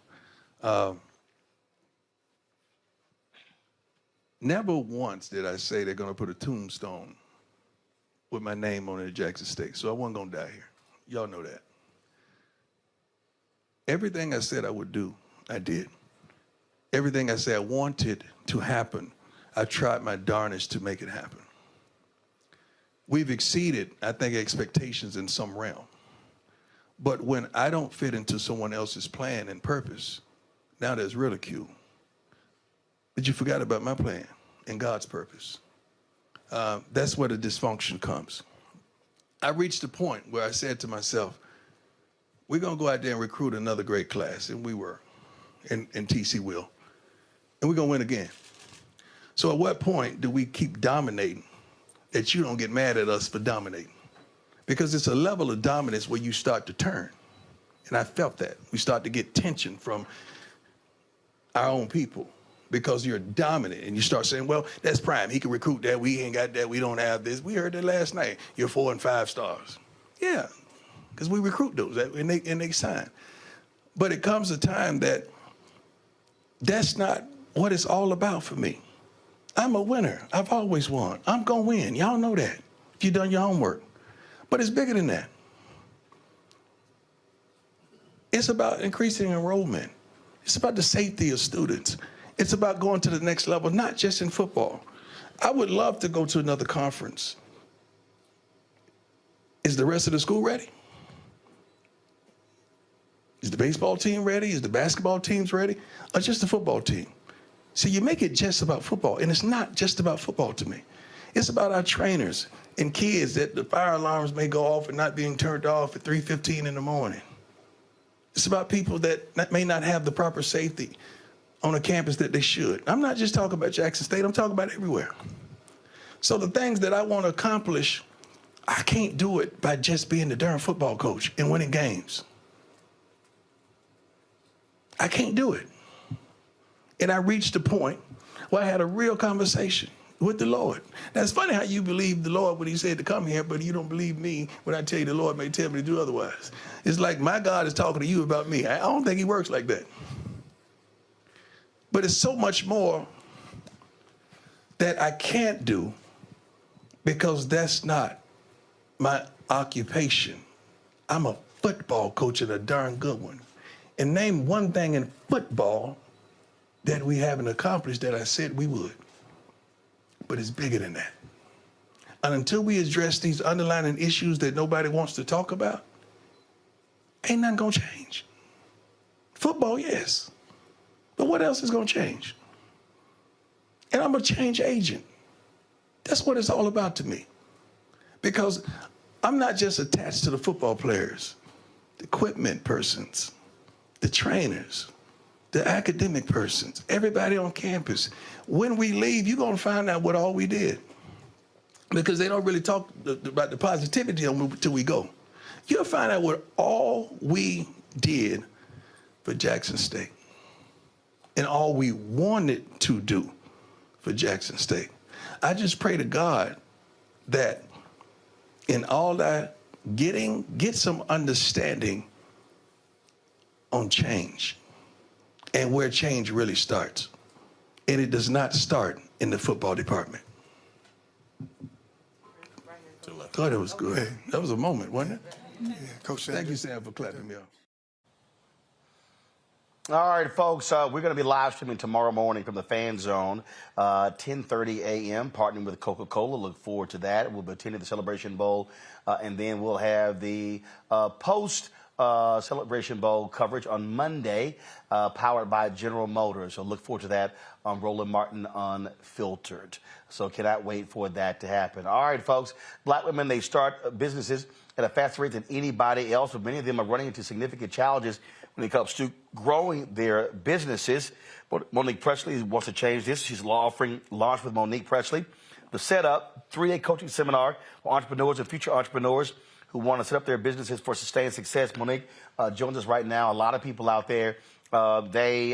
Never once did I say they're going to put a tombstone with my name on it at Jackson State, so I wasn't going to die here. Y'all know that. Everything I said I would do, I did. Everything I said I wanted to happen, I tried my darnest to make it happen. We've exceeded, I think, expectations in some realm. But when I don't fit into someone else's plan and purpose, now there's ridicule. But you forgot about my plan and God's purpose. That's where the dysfunction comes. I reached a point where I said to myself, we're going to go out there and recruit another great class, and we were, and TC will, and we're going to win again. So at what point do we keep dominating that you don't get mad at us for dominating? Because it's a level of dominance where you start to turn. And I felt that. We start to get tension from our own people because you're dominant and you start saying, well, that's prime. He can recruit that. We ain't got that. We don't have this. We heard that last night. You're 4 and 5 stars. Yeah, because we recruit those and they sign. But it comes a time that that's not what it's all about for me. I'm a winner. I've always won. I'm going to win. Y'all know that if you've done your homework. But it's bigger than that. It's about increasing enrollment. It's about the safety of students. It's about going to the next level, not just in football. I would love to go to another conference. Is the rest of the school ready? Is the baseball team ready? Is the basketball teams ready? Or just the football team? See, you make it just about football, and it's not just about football to me. It's about our trainers and kids that the fire alarms may go off and not being turned off at 3:15 in the morning. It's about people that may not have the proper safety on a campus that they should. I'm not just talking about Jackson State, I'm talking about everywhere. So the things that I want to accomplish, I can't do it by just being the darn football coach and winning games. I can't do it. And I reached a point where I had a real conversation. with the Lord. Now, it's funny how you believe the Lord when he said to come here, but you don't believe me when I tell you the Lord may tell me to do otherwise. It's like my God is talking to you about me. I don't think he works like that. But it's so much more that I can't do because that's not my occupation. I'm a football coach and a darn good one. And name one thing in football that we haven't accomplished that I said we would. But it's bigger than that. And until we address these underlying issues that nobody wants to talk about, ain't nothing gonna change. Football, yes. But what else is gonna change? And I'm a change agent. That's what it's all about to me. Because I'm not just attached to the football players, the equipment persons, the trainers, the academic persons, everybody on campus. When we leave, you're gonna find out what all we did. Because they don't really talk about the positivity until we go. You'll find out what all we did for Jackson State and all we wanted to do for Jackson State. I just pray to God that in all that get some understanding on change and where change really starts. And it does not start in the football department. I thought it was good. That was a moment, wasn't it? Yeah, Coach Sanders. Thank you, Sam, for clapping me up. All right, folks, we're going to be live streaming tomorrow morning from the Fan Zone, 10:30 a.m., partnering with Coca-Cola. Look forward to that. We'll be attending the Celebration Bowl, and then we'll have the post-Celebration Bowl coverage on Monday, powered by General Motors. So look forward to that on Roland Martin Unfiltered. So cannot wait for that to happen. All right, folks, black women, they start businesses at a faster rate than anybody else, but many of them are running into significant challenges when it comes to growing their businesses. Monique Presley wants to change this. She's offering Launch with Monique Presley. The setup, 3-day coaching seminar for entrepreneurs and future entrepreneurs who want to set up their businesses for sustained success. Monique joins us right now. A lot of people out there, they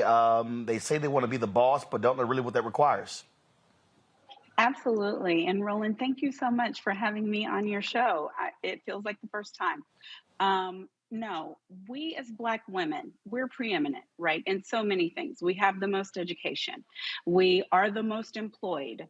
say they want to be the boss, but don't know really what that requires. Absolutely. And Roland, thank you so much for having me on your show. It feels like the first time. No, we as Black women, we're preeminent, right? In so many things. We have the most education. We are the most employed.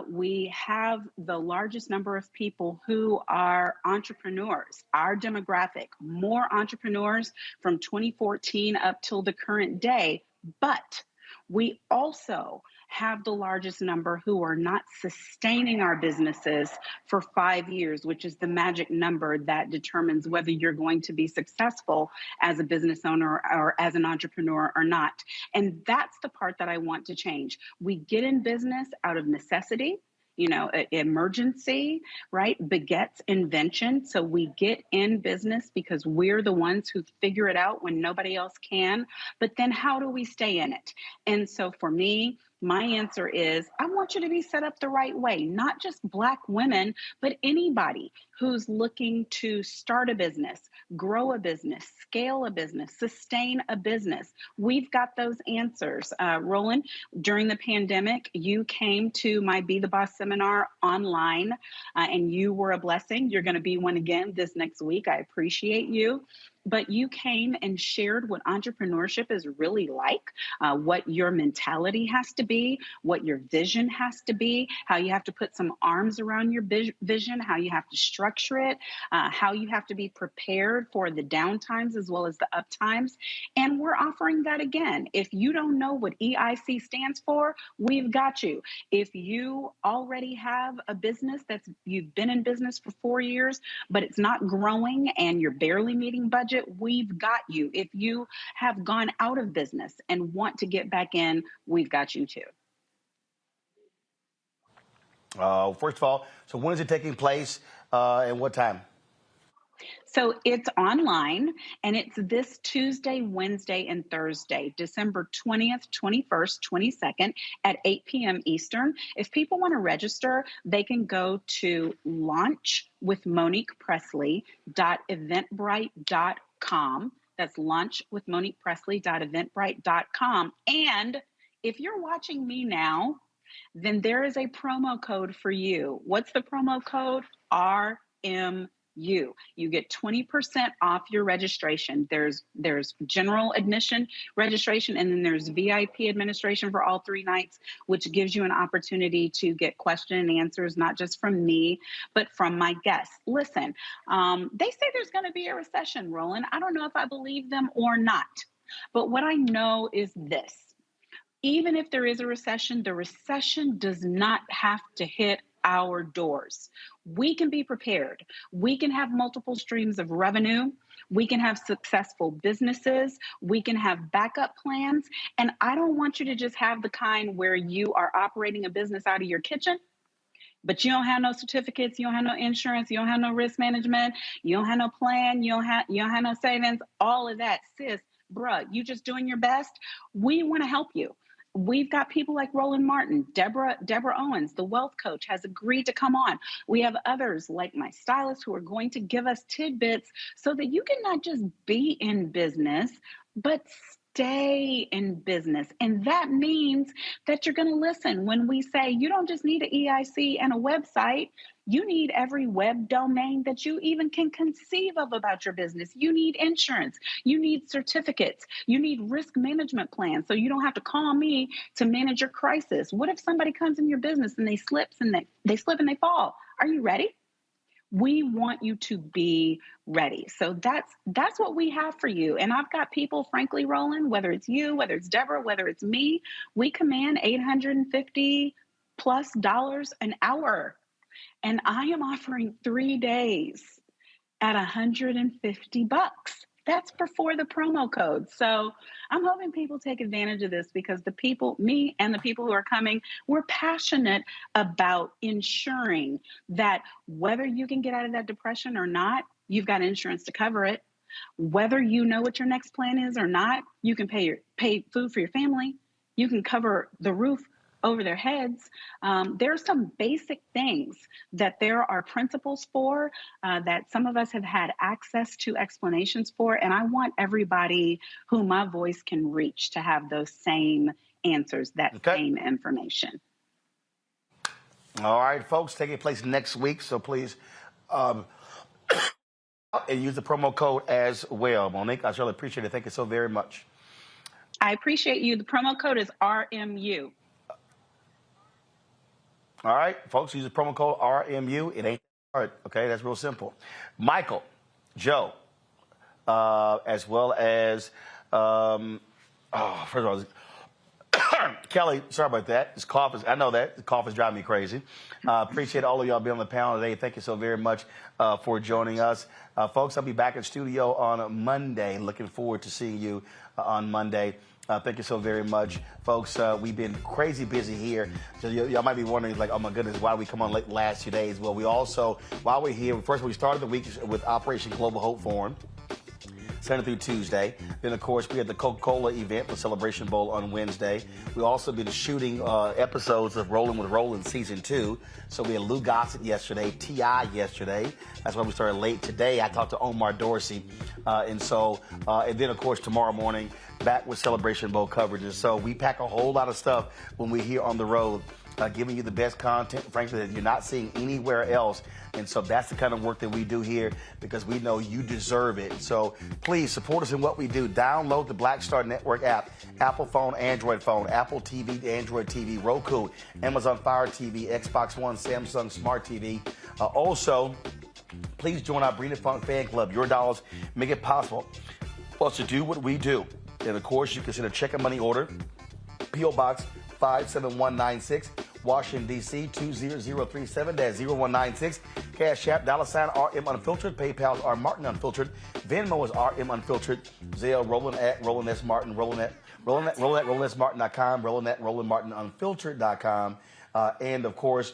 We have the largest number of people who are entrepreneurs. Our demographic, more entrepreneurs from 2014 up till the current day. But we also have the largest number who are not sustaining our businesses for 5 years, which is the magic number that determines whether you're going to be successful as a business owner or as an entrepreneur or not. And that's the part that I want to change. We get in business out of necessity. You know, emergency, right, begets invention. So we get in business because we're the ones who figure it out when nobody else can. But then how do we stay in it? And so for me, my answer is, I want you to be set up the right way, not just Black women, but anybody who's looking to start a business, grow a business, scale a business, sustain a business. We've got those answers. Roland, during the pandemic, you came to my Be the Boss seminar online, and you were a blessing. You're going to be one again this next week. I appreciate you. But you came and shared what entrepreneurship is really like, what your mentality has to be, what your vision has to be, how you have to put some arms around your vision, how you have to structure it, how you have to be prepared for the downtimes as well as the uptimes. And we're offering that again. If you don't know what EIC stands for, we've got you. If you already have a business you've been in business for 4 years, but it's not growing and you're barely meeting budget, we've got you. If you have gone out of business and want to get back in, we've got you too. First of all, so when is it taking place and what time? So it's online, and it's this Tuesday, Wednesday, and Thursday, December 20th, 21st, 22nd at 8 p.m. Eastern. If people want to register, they can go to launchwithmoniquepresley.eventbrite.com. That's launchwithmoniquepresley.eventbrite.com. And if you're watching me now then there is a promo code for you. What's the promo code? RMU. You get 20% off your registration. There's general admission registration, and then there's VIP administration for all 3 nights, which gives you an opportunity to get question and answers, not just from me, but from my guests. Listen, they say there's going to be a recession, Roland. I don't know if I believe them or not, but what I know is this. Even if there is a recession, the recession does not have to hit our doors. We can be prepared. We can have multiple streams of revenue. We can have successful businesses. We can have backup plans. And I don't want you to just have the kind where you are operating a business out of your kitchen, but you don't have no certificates, you don't have no insurance, you don't have no risk management, you don't have no plan, you don't have no savings, all of that. Sis, bruh, you just doing your best. We want to help you. We've got people like Roland Martin, Deborah Owens, the wealth coach, has agreed to come on. We have others like my stylist who are going to give us tidbits so that you can not just be in business, but stay in business. And that means that you're going to listen when we say you don't just need an EIC and a website. You need every web domain that you even can conceive of about your business. You need insurance. You need certificates. You need risk management plans so you don't have to call me to manage your crisis. What if somebody comes in your business and they slip and they fall? Are you ready? We want you to be ready. So that's what we have for you. And I've got people, frankly, Roland, whether it's you, whether it's Deborah, whether it's me, we command $850+ an hour. And I am offering 3 days at $150. That's before the promo code. So I'm hoping people take advantage of this because the people, me and the people who are coming, we're passionate about ensuring that whether you can get out of that depression or not, you've got insurance to cover it. Whether you know what your next plan is or not, you can pay food for your family. You can cover the roof over their heads. There are some basic things that there are principles for that some of us have had access to explanations for. And I want everybody who my voice can reach to have those same answers, that same information. All right, folks, taking place next week. So please and use the promo code as well. Monique, I really appreciate it. Thank you so very much. I appreciate you. The promo code is RMU. All right, folks, use the promo code RMU. It ain't hard, okay? That's real simple. Michael, Joe, as well as, first of all, Kelly, sorry about that. This cough is, I know that. The cough is driving me crazy. Appreciate all of y'all being on the panel today. Thank you so very much for joining us. Folks, I'll be back in studio on Monday. Looking forward to seeing you on Monday. Thank you so very much, folks. We've been crazy busy here. So y'all might be wondering, like, oh my goodness, why did we come on late the last 2 days? Well, we also, while we're here, first we started the week with Operation Global Hope Forum, Sunday through Tuesday. Then, of course, we had the Coca-Cola event, the Celebration Bowl on Wednesday. We also been shooting episodes of Rolling with Roland Season 2. So we had Lou Gossett yesterday, T.I. yesterday. That's why we started late today. I talked to Omar Dorsey. And then, of course, tomorrow morning, back with Celebration Bowl coverage. And so we pack a whole lot of stuff when we're here on the road, giving you the best content, frankly, that you're not seeing anywhere else. And so that's the kind of work that we do here because we know you deserve it. So please support us in what we do. Download the Black Star Network app, Apple phone, Android phone, Apple TV, Android TV, Roku, Amazon Fire TV, Xbox One, Samsung Smart TV. Also, please join our Brina Funk fan club. Your dollars make it possible for us to do what we do. And of course, you can send a check and money order, P.O. Box 57196, Washington, D.C. 20037-0196. Cash App, $RM Unfiltered. PayPal's R Martin Unfiltered. Venmo is RM Unfiltered. Zelle, Roland at Roland S. Martin. Roland at RolandSMartin.com. Roland at RolandMartinUnfiltered.com. And of course,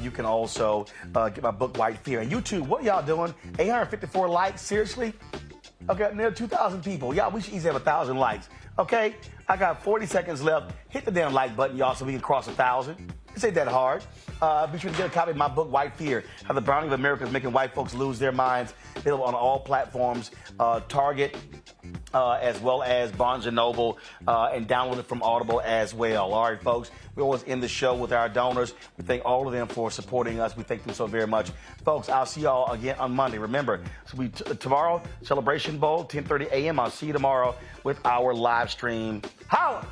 you can also get my book, White Fear. And YouTube, what y'all doing? 854 likes? Seriously? Okay, near 2,000 people. Y'all, we should easily have 1,000 likes. Okay? I got 40 seconds left. Hit the damn like button, y'all, so we can cross 1,000. This ain't that hard. Be sure to get a copy of my book, White Fear, How the Browning of America is Making White Folks Lose Their Minds. Available on all platforms, Target, as well as Barnes & Noble, and download it from Audible as well. All right, folks, we always end the show with our donors. We thank all of them for supporting us. We thank them so very much. Folks, I'll see y'all again on Monday. Remember, tomorrow, Celebration Bowl, 10:30 a.m. I'll see you tomorrow with our live stream. Holla!